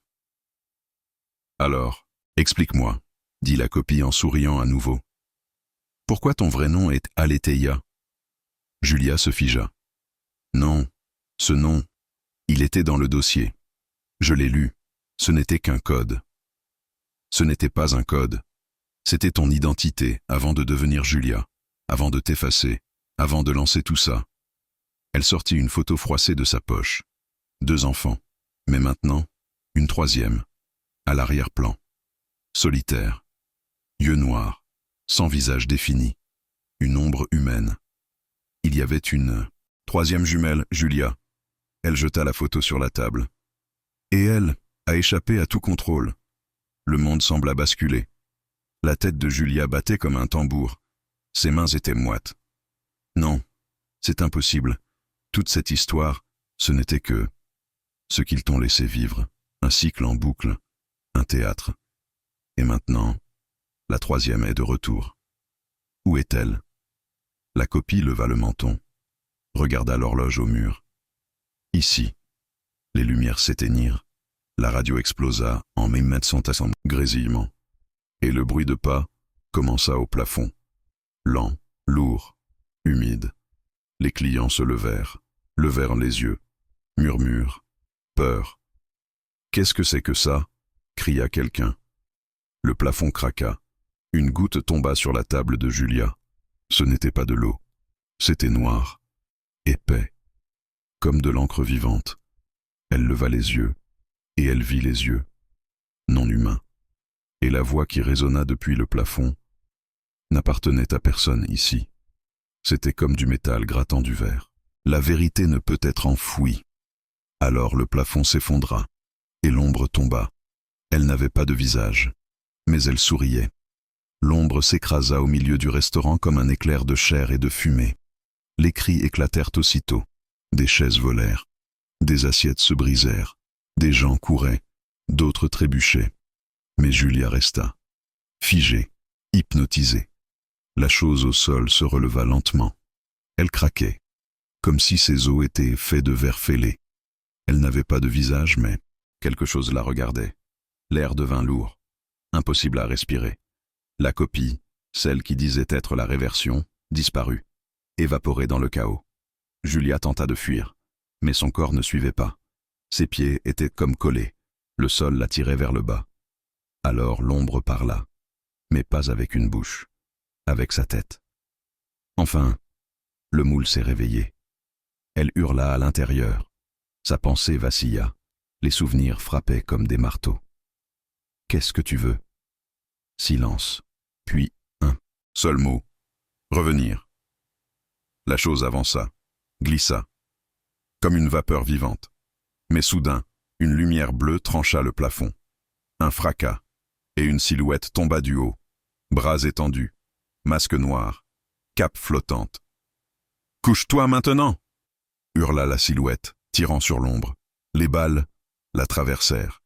Alors, explique-moi, dit la copie en souriant à nouveau. Pourquoi ton vrai nom est Aletheia ? Julia se figea. Non, ce nom, il était dans le dossier. Je l'ai lu, ce n'était qu'un code. Ce n'était pas un code. C'était ton identité avant de devenir Julia, avant de t'effacer, avant de lancer tout ça. Elle sortit une photo froissée de sa poche. 2 enfants, mais maintenant, une 3e, à l'arrière-plan. Solitaire, yeux noirs, sans visage défini, une ombre humaine. Il y avait une 3e jumelle, Julia. Elle jeta la photo sur la table. Et elle a échappé à tout contrôle. Le monde sembla basculer. La tête de Julia battait comme un tambour. Ses mains étaient moites. Non, c'est impossible. Toute cette histoire, ce n'était que ce qu'ils t'ont laissé vivre, un cycle en boucle, un théâtre. Et maintenant, la 3e est de retour. Où est-elle ? La copie leva le menton, regarda l'horloge au mur. Ici, les lumières s'éteignirent. La radio explosa en m'immense grésillement. Et le bruit de pas commença au plafond. Lent, lourd, humide. Les clients se levèrent les yeux. Murmure, peur. Qu'est-ce que c'est que ça? Cria quelqu'un. Le plafond craqua. Une goutte tomba sur la table de Julia. Ce n'était pas de l'eau. C'était noir, épais, comme de l'encre vivante. Elle leva les yeux, et elle vit les yeux, non humains. Et la voix qui résonna depuis le plafond n'appartenait à personne ici. C'était comme du métal grattant du verre. La vérité ne peut être enfouie. Alors le plafond s'effondra, et l'ombre tomba. Elle n'avait pas de visage, mais elle souriait. L'ombre s'écrasa au milieu du restaurant comme un éclair de chair et de fumée. Les cris éclatèrent aussitôt. Des chaises volèrent. Des assiettes se brisèrent. Des gens couraient. D'autres trébuchaient. Mais Julia resta, figée, hypnotisée. La chose au sol se releva lentement. Elle craquait, comme si ses os étaient faits de verre fêlé. Elle n'avait pas de visage, mais quelque chose la regardait. L'air devint lourd, impossible à respirer. La copie, celle qui disait être la réversion, disparut, évaporée dans le chaos. Julia tenta de fuir, mais son corps ne suivait pas. Ses pieds étaient comme collés, le sol la tirait vers le bas. Alors l'ombre parla, mais pas avec une bouche, avec sa tête. Enfin, le moule s'est réveillé. Elle hurla à l'intérieur. Sa pensée vacilla. Les souvenirs frappaient comme des marteaux. « Qu'est-ce que tu veux ?» Silence. Puis un seul mot. Revenir. La chose avança, glissa, comme une vapeur vivante. Mais soudain, une lumière bleue trancha le plafond. Un fracas, et une silhouette tomba du haut. Bras étendus, masque noir, cape flottante. « Couche-toi maintenant !» hurla la silhouette, tirant sur l'ombre. Les balles la traversèrent.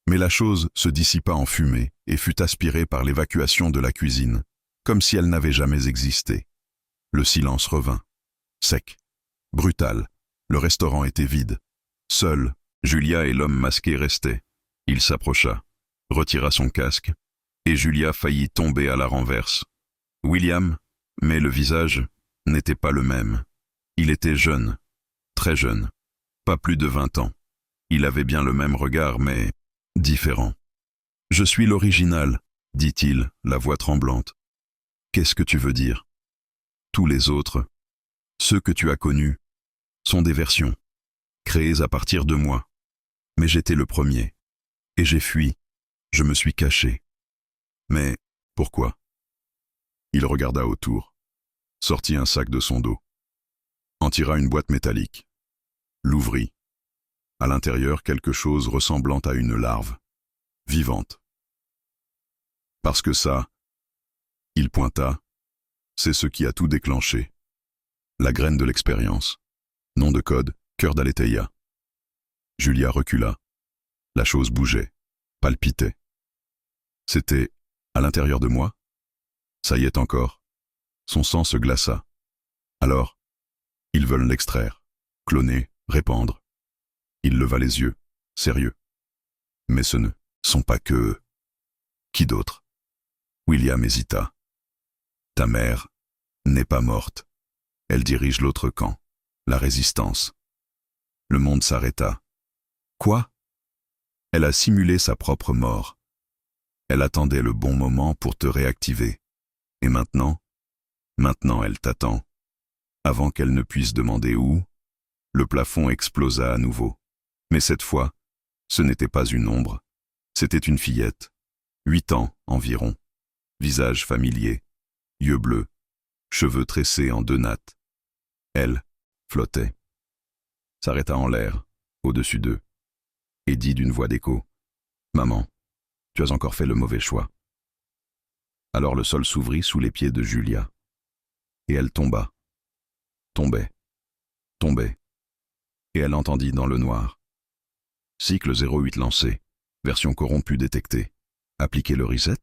Mais la chose se dissipa en fumée et fut aspirée par l'évacuation de la cuisine, comme si elle n'avait jamais existé. Le silence revint, sec, brutal. Le restaurant était vide. Seuls, Julia et l'homme masqué restaient. Il s'approcha, retira son casque, et Julia faillit tomber à la renverse. William, mais le visage n'était pas le même. Il était jeune, très jeune, pas plus de 20 ans. Il avait bien le même regard, mais différent. « Je suis l'original, » dit-il, la voix tremblante. « Qu'est-ce que tu veux dire ? Tous les autres, ceux que tu as connus, sont des versions, créées à partir de moi. Mais j'étais le premier, et j'ai fui, je me suis caché. Mais pourquoi ?» Il regarda autour, sortit un sac de son dos, en tira une boîte métallique, l'ouvrit. À l'intérieur, quelque chose ressemblant à une larve, vivante. Parce que ça, il pointa, c'est ce qui a tout déclenché. La graine de l'expérience. Nom de code, cœur d'Aletheia. Julia recula. La chose bougeait, palpitait. C'était à l'intérieur de moi? Ça y est encore. Son sang se glaça. Alors, ils veulent l'extraire, cloner, répandre. Il leva les yeux, sérieux. Mais ce ne sont pas que eux. Qui d'autre? William hésita. Ta mère n'est pas morte. Elle dirige l'autre camp, la résistance. Le monde s'arrêta. Quoi? Elle a simulé sa propre mort. Elle attendait le bon moment pour te réactiver. Et maintenant elle t'attend. Avant qu'elle ne puisse demander où, le plafond explosa à nouveau. Mais cette fois, ce n'était pas une ombre. C'était une fillette, 8 ans environ, visage familier, yeux bleus, cheveux tressés en 2 nattes. Elle flottait, s'arrêta en l'air, au-dessus d'eux, et dit d'une voix d'écho, « Maman, tu as encore fait le mauvais choix. » Alors le sol s'ouvrit sous les pieds de Julia, et elle tomba, tombait, et elle entendit dans le noir. Cycle 08 lancé, version corrompue détectée. Appliquez le reset.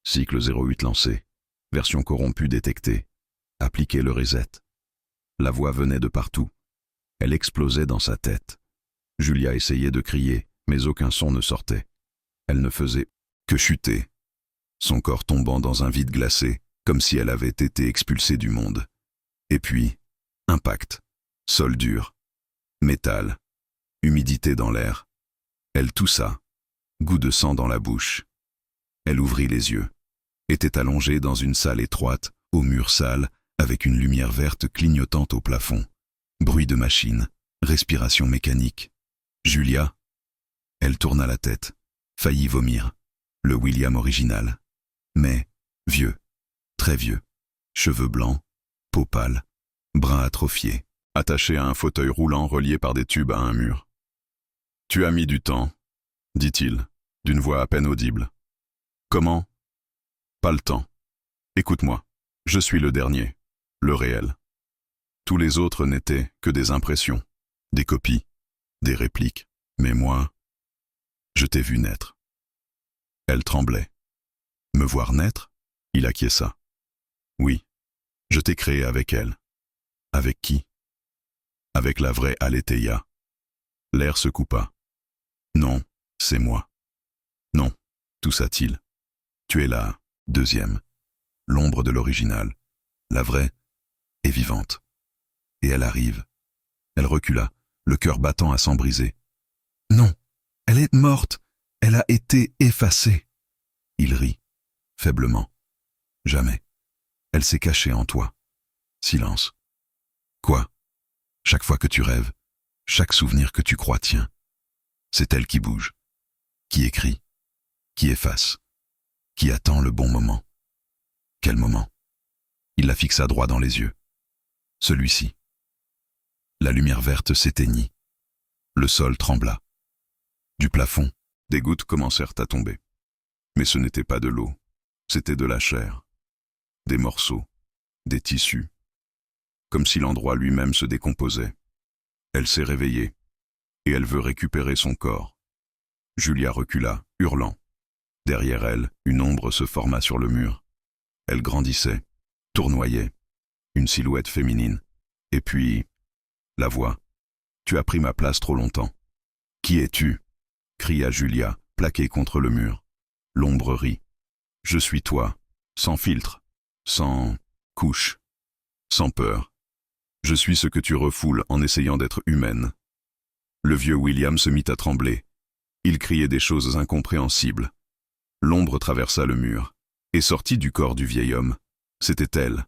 Cycle 08 lancé, version corrompue détectée. Appliquez le reset. La voix venait de partout. Elle explosait dans sa tête. Julia essayait de crier, mais aucun son ne sortait. Elle ne faisait que chuter, son corps tombant dans un vide glacé, comme si elle avait été expulsée du monde. Et puis, impact, sol dur, métal, humidité dans l'air. Elle toussa, goût de sang dans la bouche. Elle ouvrit les yeux, était allongée dans une salle étroite, aux murs sales, avec une lumière verte clignotante au plafond. Bruit de machine, respiration mécanique. Julia? Elle tourna la tête, faillit vomir. Le William original. Mais, vieux, très vieux, cheveux blancs, peau pâle, bras atrophiés, attaché à un fauteuil roulant relié par des tubes à un mur. « Tu as mis du temps, » dit-il, d'une voix à peine audible. « Comment ? Pas le temps. Écoute-moi, je suis le dernier, le réel. Tous les autres n'étaient que des impressions, des copies, des répliques. Mais moi, je t'ai vu naître. » Elle tremblait. Me voir naître? Il acquiesça. Oui, je t'ai créé avec elle. Avec qui? Avec la vraie Aletheia. L'air se coupa. Non, c'est moi. Non, toussa-t-il. Tu es la deuxième, l'ombre de l'original. La vraie est vivante. Et elle arrive. Elle recula, le cœur battant à s'en briser. Non, elle est morte. Elle a été effacée. Il rit, faiblement. Jamais. Elle s'est cachée en toi. Silence. Quoi? Chaque fois que tu rêves, chaque souvenir que tu crois tien, c'est elle qui bouge, qui écrit, qui efface, qui attend le bon moment. Quel moment? Il la fixa droit dans les yeux. Celui-ci. La lumière verte s'éteignit. Le sol trembla. Du plafond, des gouttes commencèrent à tomber. Mais ce n'était pas de l'eau, c'était de la chair. Des morceaux, des tissus. Comme si l'endroit lui-même se décomposait. Elle s'est réveillée, et elle veut récupérer son corps. Julia recula, hurlant. Derrière elle, une ombre se forma sur le mur. Elle grandissait, tournoyait, une silhouette féminine. Et puis, la voix. Tu as pris ma place trop longtemps. Qui es-tu? Cria Julia, plaquée contre le mur. L'ombre rit. Je suis toi, sans filtre, sans couche, sans peur. Je suis ce que tu refoules en essayant d'être humaine. Le vieux William se mit à trembler. Il criait des choses incompréhensibles. L'ombre traversa le mur et sortit du corps du vieil homme. C'était elle,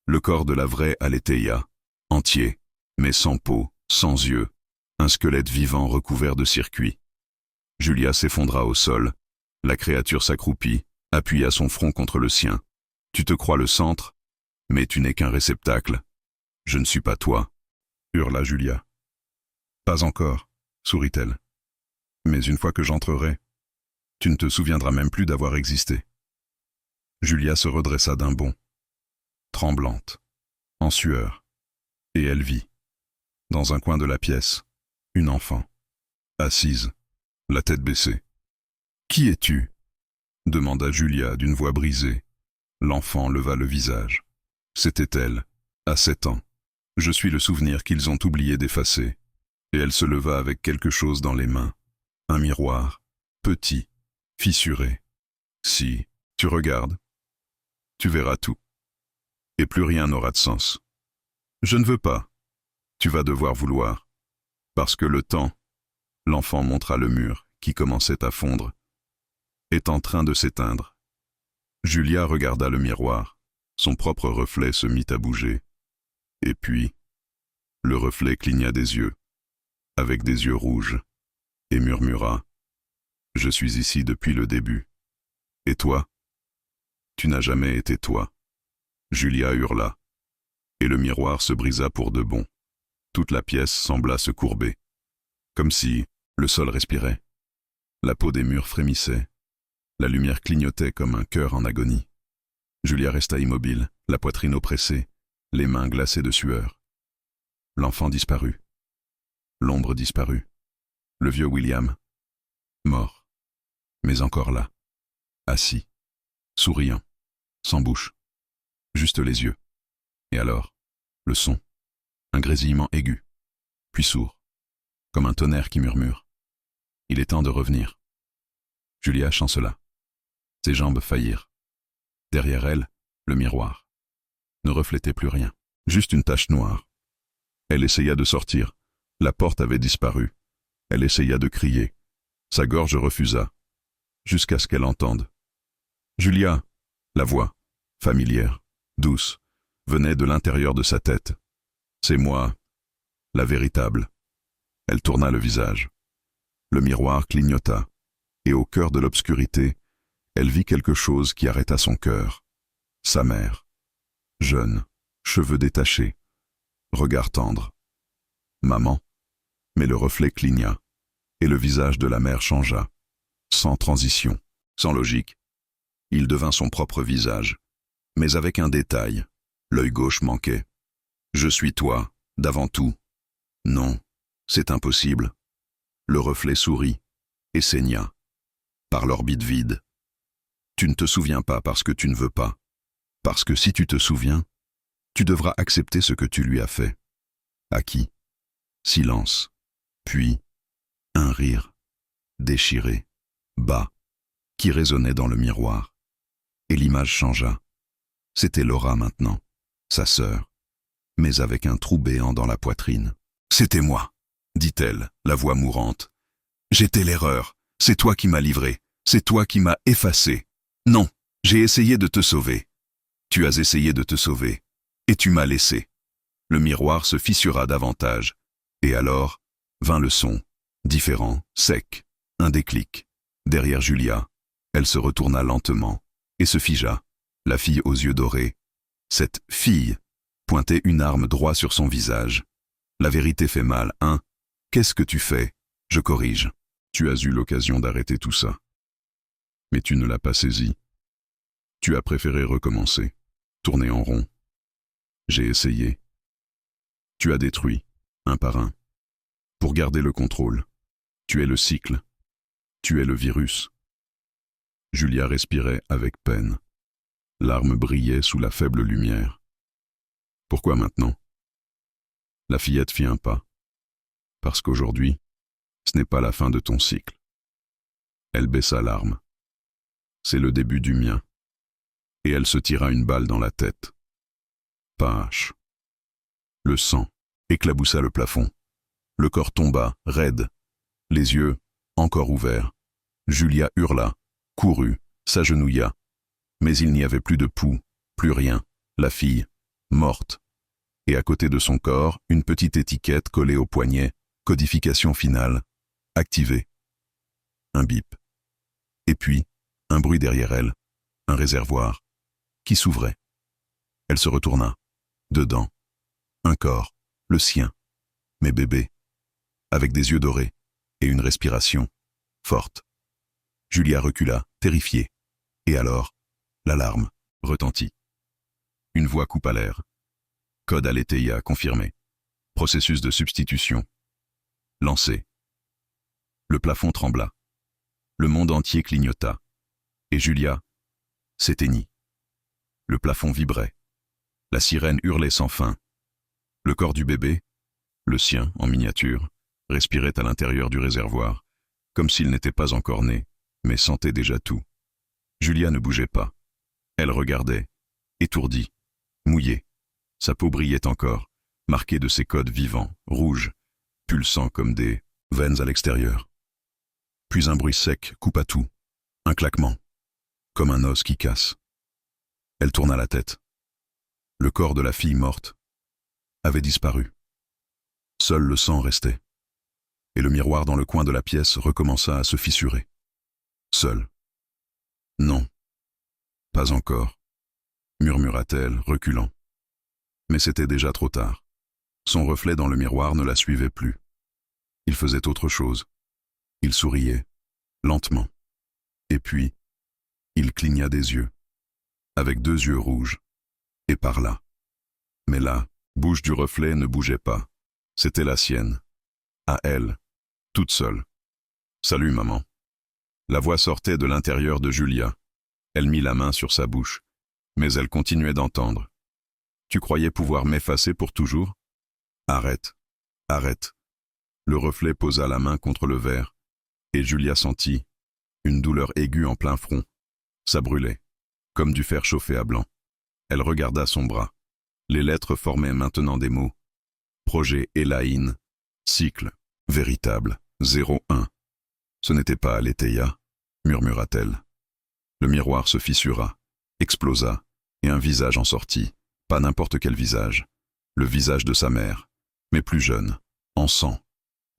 le corps de la vraie Aletheia, entier, mais sans peau, sans yeux, un squelette vivant recouvert de circuits. Julia s'effondra au sol. La créature s'accroupit, appuya son front contre le sien. Tu te crois le centre, mais tu n'es qu'un réceptacle. Je ne suis pas toi, hurla Julia. Pas encore, sourit-elle. Mais une fois que j'entrerai, tu ne te souviendras même plus d'avoir existé. Julia se redressa d'un bond, tremblante, en sueur, et elle vit, dans un coin de la pièce, une enfant, assise, la tête baissée. « Qui es-tu » demanda Julia d'une voix brisée. L'enfant leva le visage. C'était elle, à 7 ans. Je suis le souvenir qu'ils ont oublié d'effacer. Et elle se leva avec quelque chose dans les mains. Un miroir, petit, fissuré. Si tu regardes, tu verras tout. Et plus rien n'aura de sens. Je ne veux pas. Tu vas devoir vouloir. Parce que le temps, l'enfant montra le mur qui commençait à fondre, est en train de s'éteindre. Julia regarda le miroir. Son propre reflet se mit à bouger. Et puis, le reflet cligna des yeux, avec des yeux rouges, et murmura « Je suis ici depuis le début. Et toi? Tu n'as jamais été toi. » Julia hurla, et le miroir se brisa pour de bon. Toute la pièce sembla se courber, comme si le sol respirait. La peau des murs frémissait. La lumière clignotait comme un cœur en agonie. Julia resta immobile, la poitrine oppressée, les mains glacées de sueur. L'enfant disparut. L'ombre disparut. Le vieux William, mort, mais encore là, assis, souriant, sans bouche, juste les yeux. Et alors, le son, un grésillement aigu, puis sourd, comme un tonnerre qui murmure. Il est temps de revenir. Julia chancela. Ses jambes faillirent. Derrière elle, le miroir ne reflétait plus rien, juste une tache noire. Elle essaya de sortir. La porte avait disparu. Elle essaya de crier. Sa gorge refusa, jusqu'à ce qu'elle entende. Julia, la voix, familière, douce, venait de l'intérieur de sa tête. C'est moi, la véritable. Elle tourna le visage. Le miroir clignota, et au cœur de l'obscurité, elle vit quelque chose qui arrêta son cœur. Sa mère, jeune, cheveux détachés, regard tendre. Maman, mais le reflet cligna, et le visage de la mère changea, sans transition, sans logique. Il devint son propre visage, mais avec un détail, l'œil gauche manquait. Je suis toi, d'avant tout. Non, c'est impossible. Le reflet sourit, et saigna, par l'orbite vide. Tu ne te souviens pas parce que tu ne veux pas, parce que si tu te souviens, tu devras accepter ce que tu lui as fait. À qui? Silence, puis un rire, déchiré, bas, qui résonnait dans le miroir. Et l'image changea. C'était Laura maintenant, sa sœur, mais avec un trou béant dans la poitrine. C'était moi, dit-elle, la voix mourante. J'étais l'erreur, c'est toi qui m'as livré, c'est toi qui m'as effacé. Non, j'ai essayé de te sauver. Tu as essayé de te sauver, et tu m'as laissé. Le miroir se fissura davantage, et alors vint le son, différent, sec, un déclic. Derrière Julia, elle se retourna lentement, et se figea, la fille aux yeux dorés. Cette fille pointait une arme droit sur son visage. La vérité fait mal, hein? Qu'est-ce que tu fais? Je corrige. Tu as eu l'occasion d'arrêter tout ça. Mais tu ne l'as pas saisi. Tu as préféré recommencer, tourner en rond. J'ai essayé. Tu as détruit, un par un. Pour garder le contrôle. Tu es le cycle. Tu es le virus. Julia respirait avec peine. L'arme brillait sous la faible lumière. Pourquoi maintenant? La fillette fit un pas. Parce qu'aujourd'hui, ce n'est pas la fin de ton cycle. Elle baissa l'arme. C'est le début du mien. Et elle se tira une balle dans la tête. Pâche. Le sang éclaboussa le plafond. Le corps tomba, raide. Les yeux, encore ouverts. Julia hurla, courut, s'agenouilla. Mais il n'y avait plus de pouls, plus rien. La fille, morte. Et à côté de son corps, une petite étiquette collée au poignet, codification finale, activée. Un bip. Et puis, un bruit derrière elle, un réservoir, qui s'ouvrait. Elle se retourna. Dedans, un corps, le sien, mais bébé, avec des yeux dorés et une respiration forte. Julia recula, terrifiée. Et alors, l'alarme retentit. Une voix coupa l'air. Code Aletheia confirmé. Processus de substitution. Lancé. Le plafond trembla. Le monde entier clignota. Et Julia s'éteignit. Le plafond vibrait. La sirène hurlait sans fin. Le corps du bébé, le sien en miniature, respirait à l'intérieur du réservoir, comme s'il n'était pas encore né, mais sentait déjà tout. Julia ne bougeait pas. Elle regardait, étourdie, mouillée. Sa peau brillait encore, marquée de ces codes vivants, rouges, pulsant comme des veines à l'extérieur. Puis un bruit sec coupa tout, un claquement, comme un os qui casse. Elle tourna la tête. Le corps de la fille morte avait disparu. Seul le sang restait. Et le miroir dans le coin de la pièce recommença à se fissurer. Seul. Non. Pas encore, murmura-t-elle, reculant. Mais c'était déjà trop tard. Son reflet dans le miroir ne la suivait plus. Il faisait autre chose. Il souriait, lentement. Et puis, il cligna des yeux, avec deux yeux rouges. Et par là. Mais la bouche du reflet ne bougeait pas. C'était la sienne. À elle, toute seule. Salut, maman. La voix sortait de l'intérieur de Julia. Elle mit la main sur sa bouche, mais elle continuait d'entendre. Tu croyais pouvoir m'effacer pour toujours? Arrête, arrête. Le reflet posa la main contre le verre, Et Julia sentit une douleur aiguë en plein front. Ça brûlait, comme du fer chauffé à blanc. Elle regarda son bras. Les lettres formaient maintenant des mots. Projet Elaine, cycle, véritable, 01. Ce n'était pas Aletheia, murmura-t-elle. Le miroir se fissura, explosa, et un visage en sortit. Pas n'importe quel visage. Le visage de sa mère, mais plus jeune, en sang.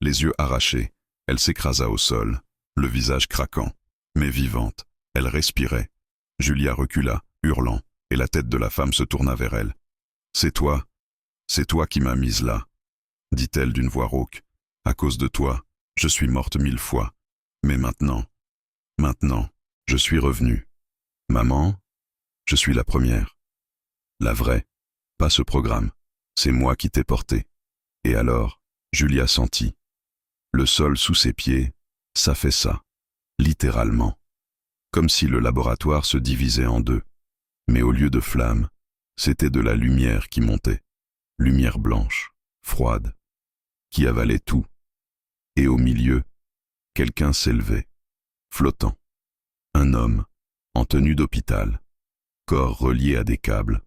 Les yeux arrachés, elle s'écrasa au sol, le visage craquant, mais vivante. Elle respirait. Julia recula, hurlant, et la tête de la femme se tourna vers elle. « C'est toi qui m'as mise là, » dit-elle d'une voix rauque. « À cause de toi, je suis morte 1000 fois. Mais maintenant, je suis revenue. Maman, je suis la première. La vraie, pas ce programme. C'est moi qui t'ai portée. » Et alors, Julia sentit. Le sol sous ses pieds s'affaissa, littéralement. Comme si le laboratoire se divisait en deux. Mais au lieu de flammes, c'était de la lumière qui montait. Lumière blanche, froide, qui avalait tout. Et au milieu, quelqu'un s'élevait, flottant. Un homme, en tenue d'hôpital, corps relié à des câbles.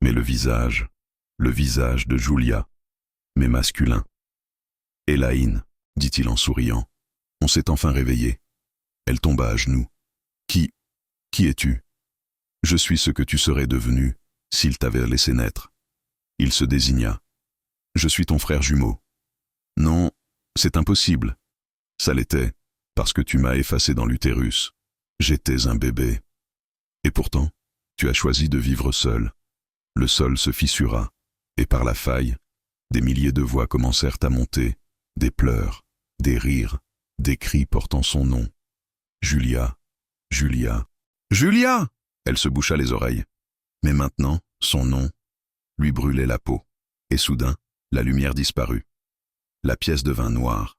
Mais le visage de Julia, mais masculin. « Elaine, » dit-il en souriant, « on s'est enfin réveillé. » Elle tomba à genoux. « Qui es-tu ? » ?»« Je suis ce que tu serais devenu s'il t'avait laissé naître. » Il se désigna. « Je suis ton frère jumeau. »« Non, c'est impossible. » »« Ça l'était, parce que tu m'as effacé dans l'utérus. J'étais un bébé. Et pourtant, tu as choisi de vivre seul. » Le sol se fissura, et par la faille, des milliers de voix commencèrent à monter, des pleurs, des rires, des cris portant son nom. « Julia, Julia, Julia !» Elle se boucha les oreilles. Mais maintenant, son nom lui brûlait la peau, et soudain, la lumière disparut. La pièce devint noire.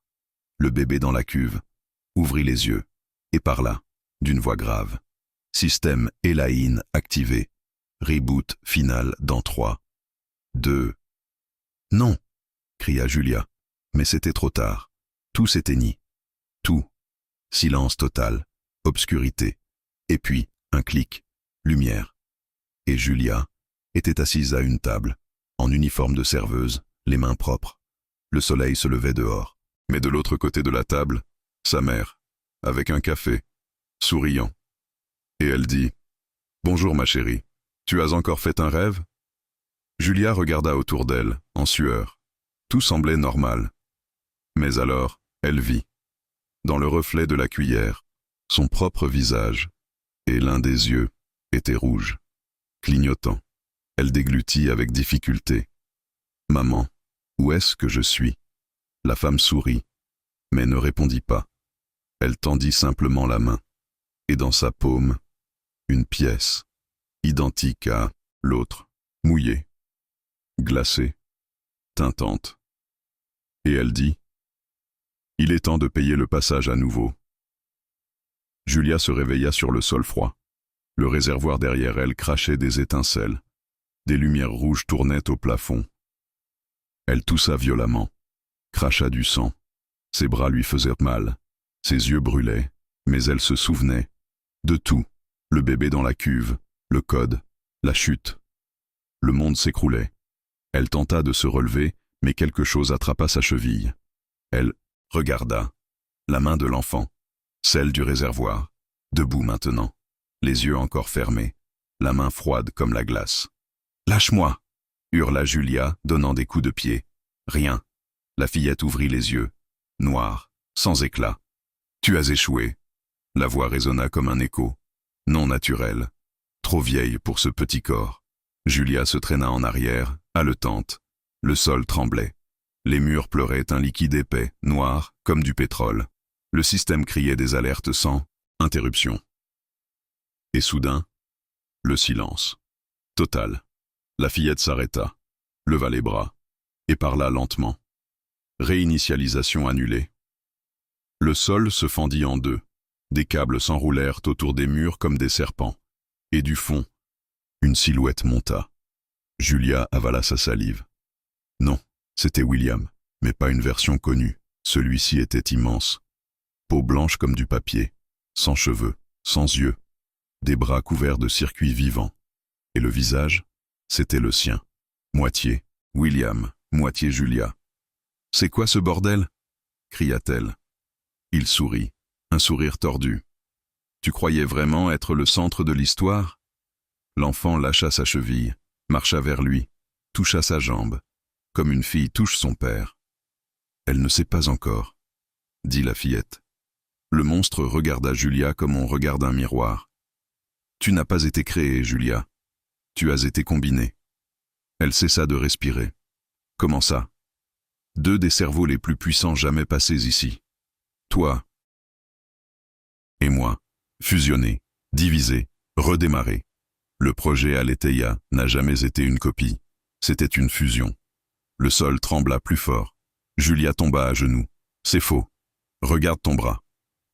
Le bébé dans la cuve ouvrit les yeux, et parla, d'une voix grave. « Système Elaine activé. Reboot final dans 3, 2... » « Non !» cria Julia. Mais c'était trop tard. Tout s'éteignit. Tout. Silence total. Obscurité. Et puis, un clic. Lumière. Et Julia était assise à une table, en uniforme de serveuse, les mains propres. Le soleil se levait dehors. Mais de l'autre côté de la table, sa mère, avec un café, souriant. Et elle dit « Bonjour ma chérie, tu as encore fait un rêve ?» Julia regarda autour d'elle, en sueur. Tout semblait normal. Mais alors, elle vit, dans le reflet de la cuillère, son propre visage, et l'un des yeux était rouge, clignotant. Elle déglutit avec difficulté. « Maman, où est-ce que je suis ?» La femme sourit, mais ne répondit pas. Elle tendit simplement la main, et dans sa paume, une pièce, identique à l'autre, mouillée, glacée, teintante. Et elle dit « Il est temps de payer le passage à nouveau. » Julia se réveilla sur le sol froid. Le réservoir derrière elle crachait des étincelles. Des lumières rouges tournaient au plafond. Elle toussa violemment, cracha du sang. Ses bras lui faisaient mal. Ses yeux brûlaient, mais elle se souvenait de tout. Le bébé dans la cuve, le code, la chute. Le monde s'écroulait. Elle tenta de se relever, mais quelque chose attrapa sa cheville. Elle regarda. La main de l'enfant, celle du réservoir, debout maintenant, les yeux encore fermés, la main froide comme la glace. « Lâche-moi !» hurla Julia, donnant des coups de pied. Rien. La fillette ouvrit les yeux, noirs, sans éclat. « Tu as échoué !» La voix résonna comme un écho, non naturel, trop vieille pour ce petit corps. Julia se traîna en arrière, haletante. Le sol tremblait. Les murs pleuraient un liquide épais, noir, comme du pétrole. Le système criait des alertes sans interruption. Et soudain, le silence. Total. La fillette s'arrêta, leva les bras, et parla lentement. Réinitialisation annulée. Le sol se fendit en deux. Des câbles s'enroulèrent autour des murs comme des serpents. Et du fond, une silhouette monta. Julia avala sa salive. Non, c'était William, mais pas une version connue. Celui-ci était immense. Peau blanche comme du papier, sans cheveux, sans yeux, des bras couverts de circuits vivants. Et le visage, c'était le sien. Moitié William, moitié Julia. « C'est quoi ce bordel ?» cria-t-elle. Il sourit, un sourire tordu. « Tu croyais vraiment être le centre de l'histoire ?» L'enfant lâcha sa cheville, marcha vers lui, toucha sa jambe, comme une fille touche son père. « Elle ne sait pas encore, » dit la fillette. Le monstre regarda Julia comme on regarde un miroir. « Tu n'as pas été créée, Julia. Tu as été combinée. » Elle cessa de respirer. « Comment ça ? Deux des cerveaux les plus puissants jamais passés ici. Toi et moi, fusionnés, divisés, redémarrés. Le projet Aletheia n'a jamais été une copie. C'était une fusion. Le sol trembla plus fort. Julia tomba à genoux. « C'est faux. Regarde ton bras. »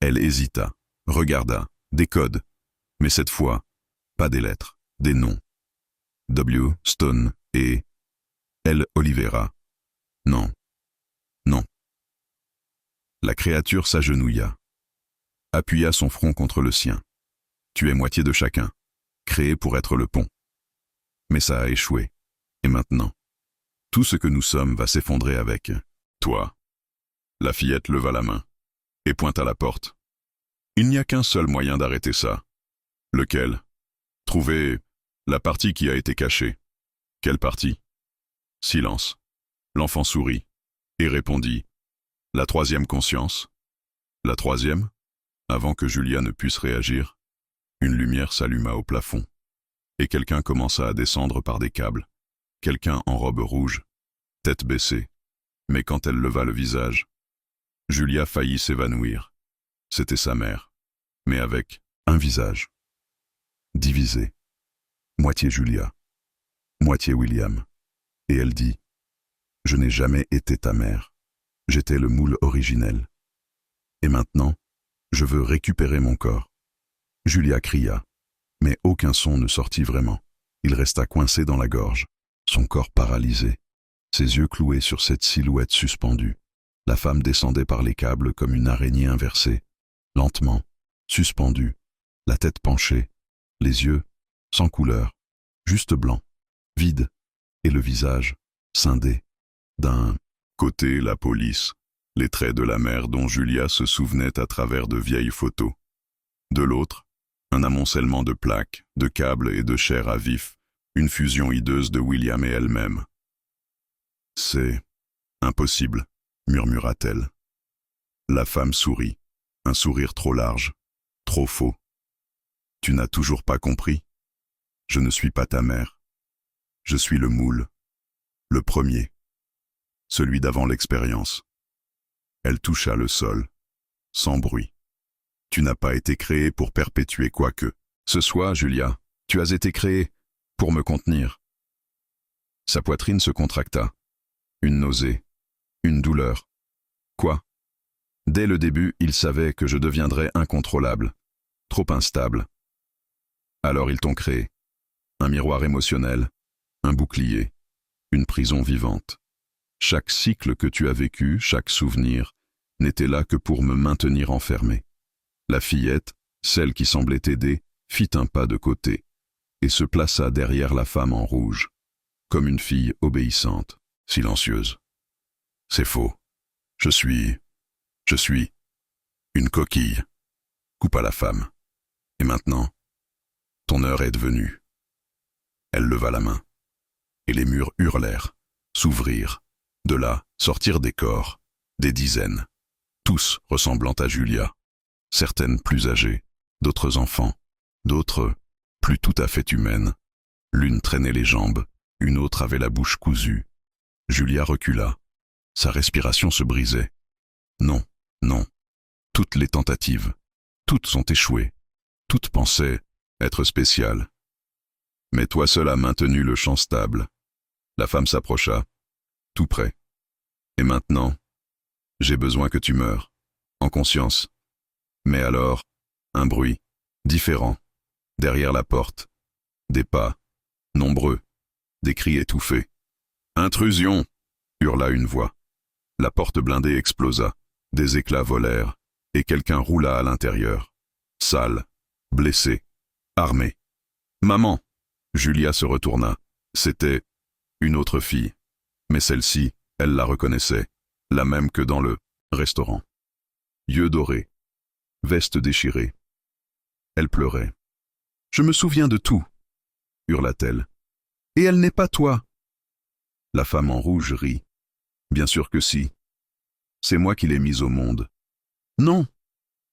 Elle hésita, regarda, des codes. Mais cette fois, pas des lettres, des noms. W. Stone et L. Oliveira. Non. Non. La créature s'agenouilla, appuya son front contre le sien. Tu es moitié de chacun, créé pour être le pont. Mais ça a échoué. Et maintenant, tout ce que nous sommes va s'effondrer avec toi. La fillette leva la main et pointa la porte. Il n'y a qu'un seul moyen d'arrêter ça. Lequel? Trouver la partie qui a été cachée. Quelle partie? Silence. L'enfant sourit et répondit. La troisième conscience. La troisième? Avant que Julia ne puisse réagir, une lumière s'alluma au plafond, et quelqu'un commença à descendre par des câbles. Quelqu'un en robe rouge, tête baissée. Mais quand elle leva le visage, Julia faillit s'évanouir. C'était sa mère, mais avec un visage. Divisé. Moitié Julia, moitié William. Et elle dit, « Je n'ai jamais été ta mère. J'étais le moule originel. Et maintenant, je veux récupérer mon corps. » Julia cria, mais aucun son ne sortit vraiment. Il resta coincé dans la gorge, son corps paralysé, ses yeux cloués sur cette silhouette suspendue. La femme descendait par les câbles comme une araignée inversée, lentement, suspendue, la tête penchée, les yeux sans couleur, juste blanc, vide, et le visage scindé. D'un côté, la police, les traits de la mère dont Julia se souvenait à travers de vieilles photos. De l'autre, un amoncellement de plaques, de câbles et de chair à vif, une fusion hideuse de William et elle-même. « C'est impossible », murmura-t-elle. La femme sourit, un sourire trop large, trop faux. « Tu n'as toujours pas compris? Je ne suis pas ta mère. Je suis le moule, le premier, celui d'avant l'expérience. » Elle toucha le sol, sans bruit. « Tu n'as pas été créée pour perpétuer quoi que ce soit, Julia. Tu as été créée pour me contenir. » Sa poitrine se contracta. Une nausée, une douleur. Quoi? Dès le début, il savait que je deviendrais incontrôlable, trop instable. Alors ils t'ont créé. Un miroir émotionnel, un bouclier, une prison vivante. Chaque cycle que tu as vécu, chaque souvenir, n'était là que pour me maintenir enfermé. La fillette, celle qui semblait t'aider, fit un pas de côté et se plaça derrière la femme en rouge, comme une fille obéissante, silencieuse. C'est faux. Je suis une coquille, coupa la femme. Et maintenant, ton heure est venue. Elle leva la main, et les murs hurlèrent, s'ouvrirent. De là, sortirent des corps, des dizaines, tous ressemblant à Julia, certaines plus âgées, d'autres enfants, d'autres plus tout à fait humaines. L'une traînait les jambes, une autre avait la bouche cousue. Julia recula, sa respiration se brisait. Non, non, toutes les tentatives, toutes ont échoué, toutes pensaient être spéciales. Mais toi seul as maintenu le champ stable. La femme s'approcha, tout près. Et maintenant, j'ai besoin que tu meures, en conscience. Mais alors, un bruit, différent, derrière la porte. Des pas, nombreux, des cris étouffés. « Intrusion !» hurla une voix. La porte blindée explosa, des éclats volèrent, et quelqu'un roula à l'intérieur. Sale, blessé, armé. Maman! Julia se retourna. C'était une autre fille. Mais celle-ci, elle la reconnaissait, la même que dans le restaurant. Yeux dorés, veste déchirée. Elle pleurait. « Je me souviens de tout !» hurla-t-elle. « Et elle n'est pas toi !» La femme en rouge rit. « Bien sûr que si. C'est moi qui l'ai mise au monde. »« Non !»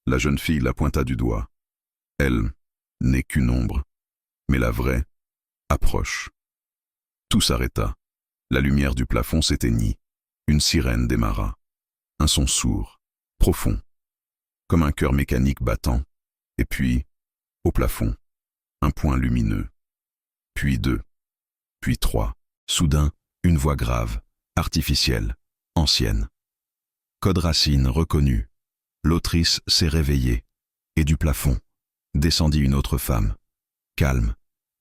La jeune fille la pointa du doigt. « Elle n'est qu'une ombre. Mais la vraie approche. » Tout s'arrêta. La lumière du plafond s'éteignit. Une sirène démarra. Un son sourd, profond, comme un cœur mécanique battant. Et puis, au plafond, un point lumineux. Puis deux, puis trois. Soudain, une voix grave, artificielle, ancienne. Code Racine reconnu. L'autrice s'est réveillée. Et du plafond, descendit une autre femme. Calme,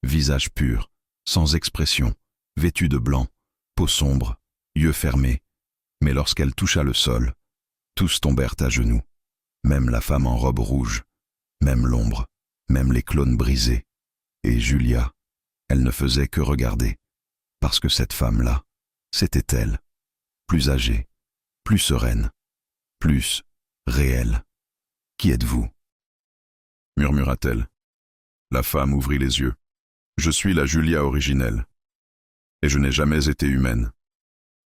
visage pur, sans expression, vêtue de blanc, peau sombre, yeux fermés. Mais lorsqu'elle toucha le sol, tous tombèrent à genoux. Même la femme en robe rouge, même l'ombre, même les clones brisés. Et Julia, elle ne faisait que regarder. Parce que cette femme-là, c'était elle. Plus âgée, plus sereine, plus réelle. « Qui êtes-vous » murmura-t-elle. La femme ouvrit les yeux. « Je suis la Julia originelle. Et je n'ai jamais été humaine. »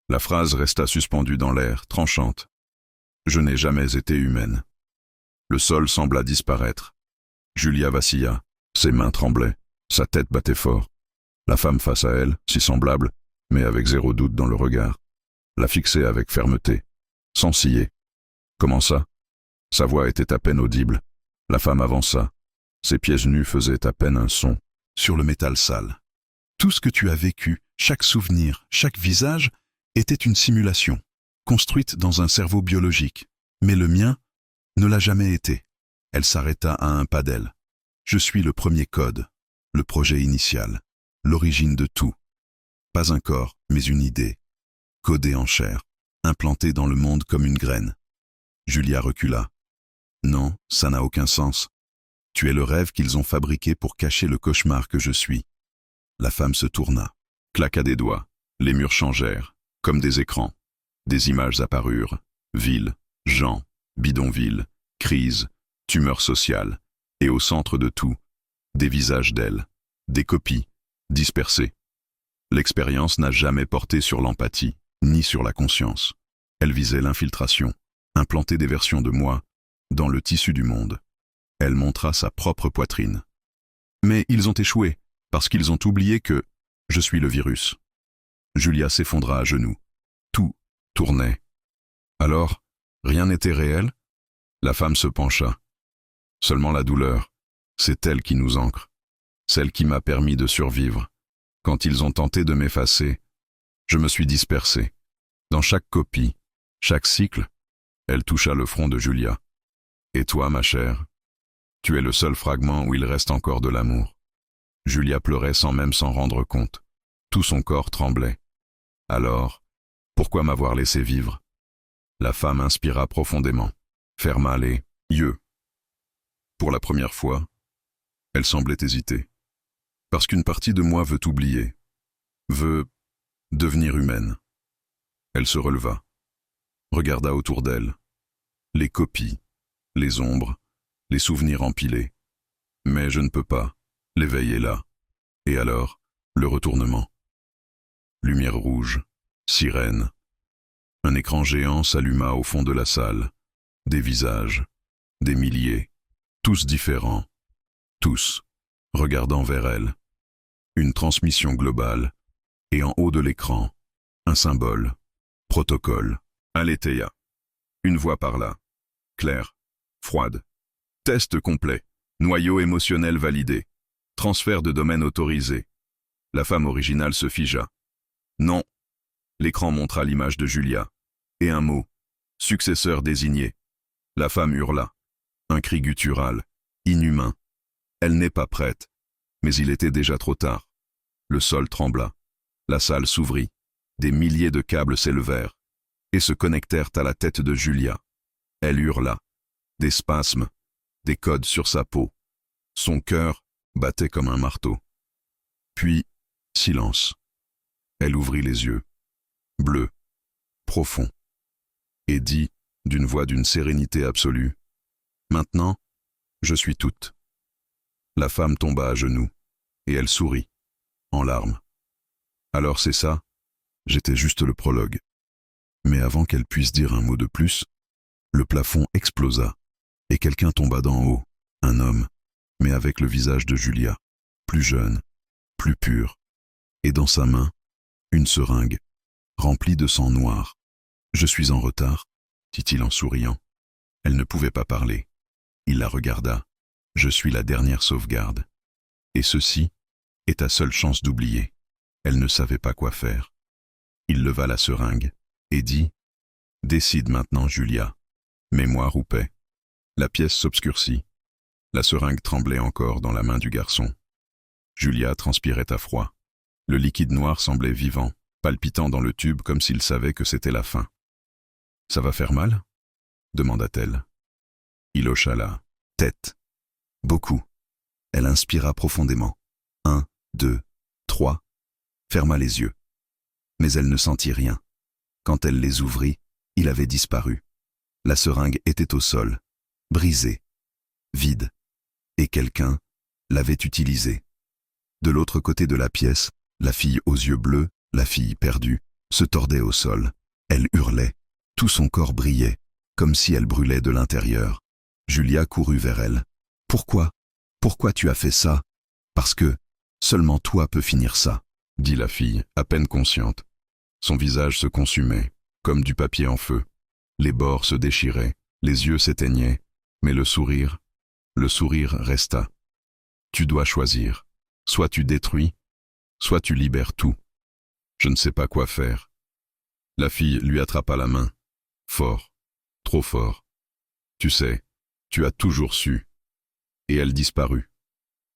La phrase resta suspendue dans l'air, tranchante. « Je n'ai jamais été humaine. » Le sol sembla disparaître. Julia vacilla, ses mains tremblaient, sa tête battait fort. La femme face à elle, si semblable, mais avec zéro doute dans le regard, la fixait avec fermeté, sans ciller. « Comment ça ?» Sa voix était à peine audible. La femme avança. Ses pieds nus faisaient à peine un son sur le métal sale. « Tout ce que tu as vécu, chaque souvenir, chaque visage, était une simulation, construite dans un cerveau biologique. Mais le mien ne l'a jamais été. » Elle s'arrêta à un pas d'elle. « Je suis le premier code, le projet initial, l'origine de tout. Pas un corps, mais une idée, codée en chair, implantée dans le monde comme une graine. » Julia recula. « Non, ça n'a aucun sens. Tu es le rêve qu'ils ont fabriqué pour cacher le cauchemar que je suis. » La femme se tourna, claqua des doigts. Les murs changèrent, comme des écrans. Des images apparurent. Villes, gens, bidonvilles, crises, tumeurs sociales. Et au centre de tout, des visages d'elle, des copies, dispersées. L'expérience n'a jamais porté sur l'empathie, ni sur la conscience. Elle visait l'infiltration, implanter des versions de moi dans le tissu du monde. Elle montra sa propre poitrine. Mais ils ont échoué, parce qu'ils ont oublié que je suis le virus. Julia s'effondra à genoux. Tout tournait. Alors, rien n'était réel? La femme se pencha. Seulement la douleur, c'est elle qui nous ancre, celle qui m'a permis de survivre. Quand ils ont tenté de m'effacer, je me suis dispersé. Dans chaque copie, chaque cycle, elle toucha le front de Julia. Et toi, ma chère, tu es le seul fragment où il reste encore de l'amour. Julia pleurait sans même s'en rendre compte. Tout son corps tremblait. Alors, pourquoi m'avoir laissé vivre? La femme inspira profondément, ferma les yeux. Pour la première fois, elle semblait hésiter. Parce qu'une partie de moi veut oublier, veut devenir humaine. Elle se releva, regarda autour d'elle, les copies, les ombres, les souvenirs empilés. Mais je ne peux pas, l'éveil est là. Et alors, le retournement. Lumière rouge, sirène. Un écran géant s'alluma au fond de la salle. Des visages, des milliers, tous différents, tous regardant vers elle. Une transmission globale, et en haut de l'écran, un symbole, protocole, Aletheia. Une voix parla, claire, froide. Test complet, noyau émotionnel validé, transfert de domaine autorisé. La femme originale se figea. Non. L'écran montra l'image de Julia, et un mot, successeur désigné. La femme hurla, un cri guttural, inhumain. Elle n'est pas prête, mais il était déjà trop tard. Le sol trembla, la salle s'ouvrit, des milliers de câbles s'élevèrent, et se connectèrent à la tête de Julia. Elle hurla, des spasmes, des codes sur sa peau. Son cœur battait comme un marteau. Puis, silence. Elle ouvrit les yeux, bleus, profonds, et dit, d'une voix d'une sérénité absolue, « Maintenant, je suis toute. » La femme tomba à genoux, et elle sourit, en larmes. « Alors c'est ça, j'étais juste le prologue. » Mais avant qu'elle puisse dire un mot de plus, le plafond explosa, et quelqu'un tomba d'en haut, un homme, mais avec le visage de Julia, plus jeune, plus pur, et dans sa main, une seringue, remplie de sang noir. « Je suis en retard, » dit-il en souriant. Elle ne pouvait pas parler. Il la regarda. « Je suis la dernière sauvegarde. Et ceci est ta seule chance d'oublier. » Elle ne savait pas quoi faire. Il leva la seringue et dit « Décide maintenant, Julia. Mémoire ou paix ?» La pièce s'obscurcit. La seringue tremblait encore dans la main du garçon. Julia transpirait à froid. Le liquide noir semblait vivant, palpitant dans le tube comme s'il savait que c'était la fin. « Ça va faire mal ?» demanda-t-elle. Il hocha la tête. Beaucoup. Elle inspira profondément. 1, 2, 3. Ferma les yeux. Mais elle ne sentit rien. Quand elle les ouvrit, il avait disparu. La seringue était au sol, brisée, vide, et quelqu'un l'avait utilisée. De l'autre côté de la pièce, la fille aux yeux bleus, la fille perdue, se tordait au sol. Elle hurlait. Tout son corps brillait, comme si elle brûlait de l'intérieur. Julia courut vers elle. « Pourquoi ? Pourquoi tu as fait ça ? Parce que seulement toi peux finir ça, » dit la fille, à peine consciente. Son visage se consumait, comme du papier en feu. Les bords se déchiraient, les yeux s'éteignaient, mais le sourire resta. « Tu dois choisir. Soit tu détruis, soit tu libères tout. Je ne sais pas quoi faire. » La fille lui attrapa la main. Fort, trop fort. « Tu sais, tu as toujours su. » Et elle disparut,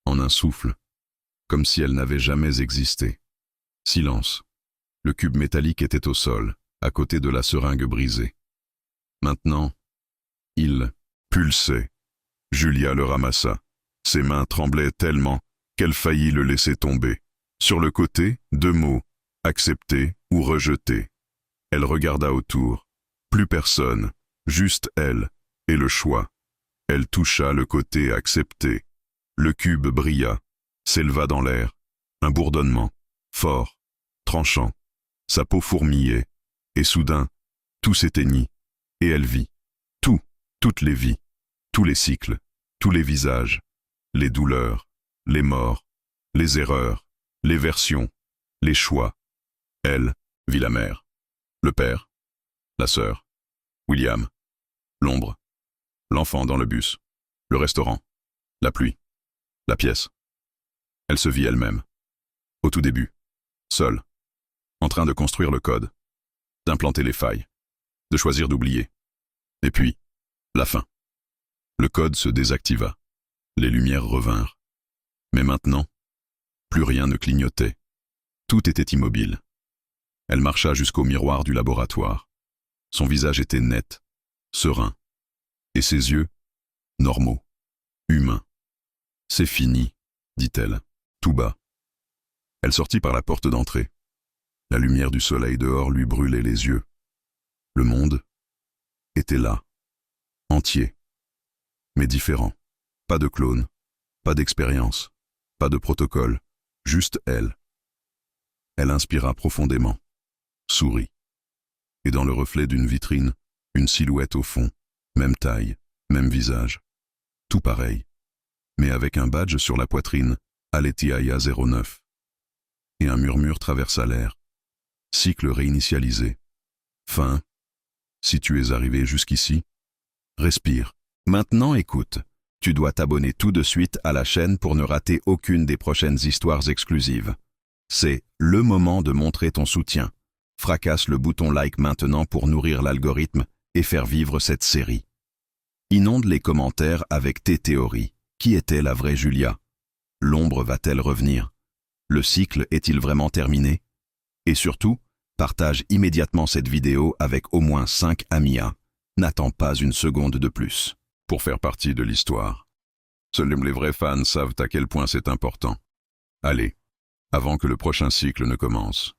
en un souffle, comme si elle n'avait jamais existé. Silence. Le cube métallique était au sol, à côté de la seringue brisée. Maintenant, il pulsait. Julia le ramassa. Ses mains tremblaient tellement qu'elle faillit le laisser tomber. Sur le côté, 2 mots, accepter ou rejeter. Elle regarda autour. Plus personne, juste elle, et le choix. Elle toucha le côté accepté. Le cube brilla, s'éleva dans l'air. Un bourdonnement, fort, tranchant. Sa peau fourmillait, et soudain, tout s'éteignit, et elle vit. Tout, toutes les vies, tous les cycles, tous les visages, les douleurs, les morts, les erreurs, les versions, les choix. Elle vit la mère, le père, la sœur, William, l'ombre, l'enfant dans le bus, le restaurant, la pluie, la pièce. Elle se vit elle-même, au tout début, seule, en train de construire le code, d'implanter les failles, de choisir d'oublier. Et puis, la fin. Le code se désactiva, les lumières revinrent. Mais maintenant, plus rien ne clignotait. Tout était immobile. Elle marcha jusqu'au miroir du laboratoire. Son visage était net, serein, et ses yeux, normaux, humains. « C'est fini, » dit-elle, tout bas. Elle sortit par la porte d'entrée. La lumière du soleil dehors lui brûlait les yeux. Le monde était là, entier, mais différent. Pas de clone, pas d'expérience, pas de protocole, juste elle. Elle inspira profondément, sourit. Et dans le reflet d'une vitrine, une silhouette au fond, même taille, même visage. Tout pareil, mais avec un badge sur la poitrine, Aletiaia 09. Et un murmure traversa l'air. Cycle réinitialisé. Fin. Si tu es arrivé jusqu'ici, respire. Maintenant écoute, tu dois t'abonner tout de suite à la chaîne pour ne rater aucune des prochaines histoires exclusives. C'est le moment de montrer ton soutien. Fracasse le bouton like maintenant pour nourrir l'algorithme et faire vivre cette série. Inonde les commentaires avec tes théories. Qui était la vraie Julia? L'ombre va-t-elle revenir? Le cycle est-il vraiment terminé? Et surtout, partage immédiatement cette vidéo avec au moins 5 amis. N'attends pas une seconde de plus. pour faire partie de l'histoire. Seuls les vrais fans savent à quel point c'est important. Allez, avant que le prochain cycle ne commence.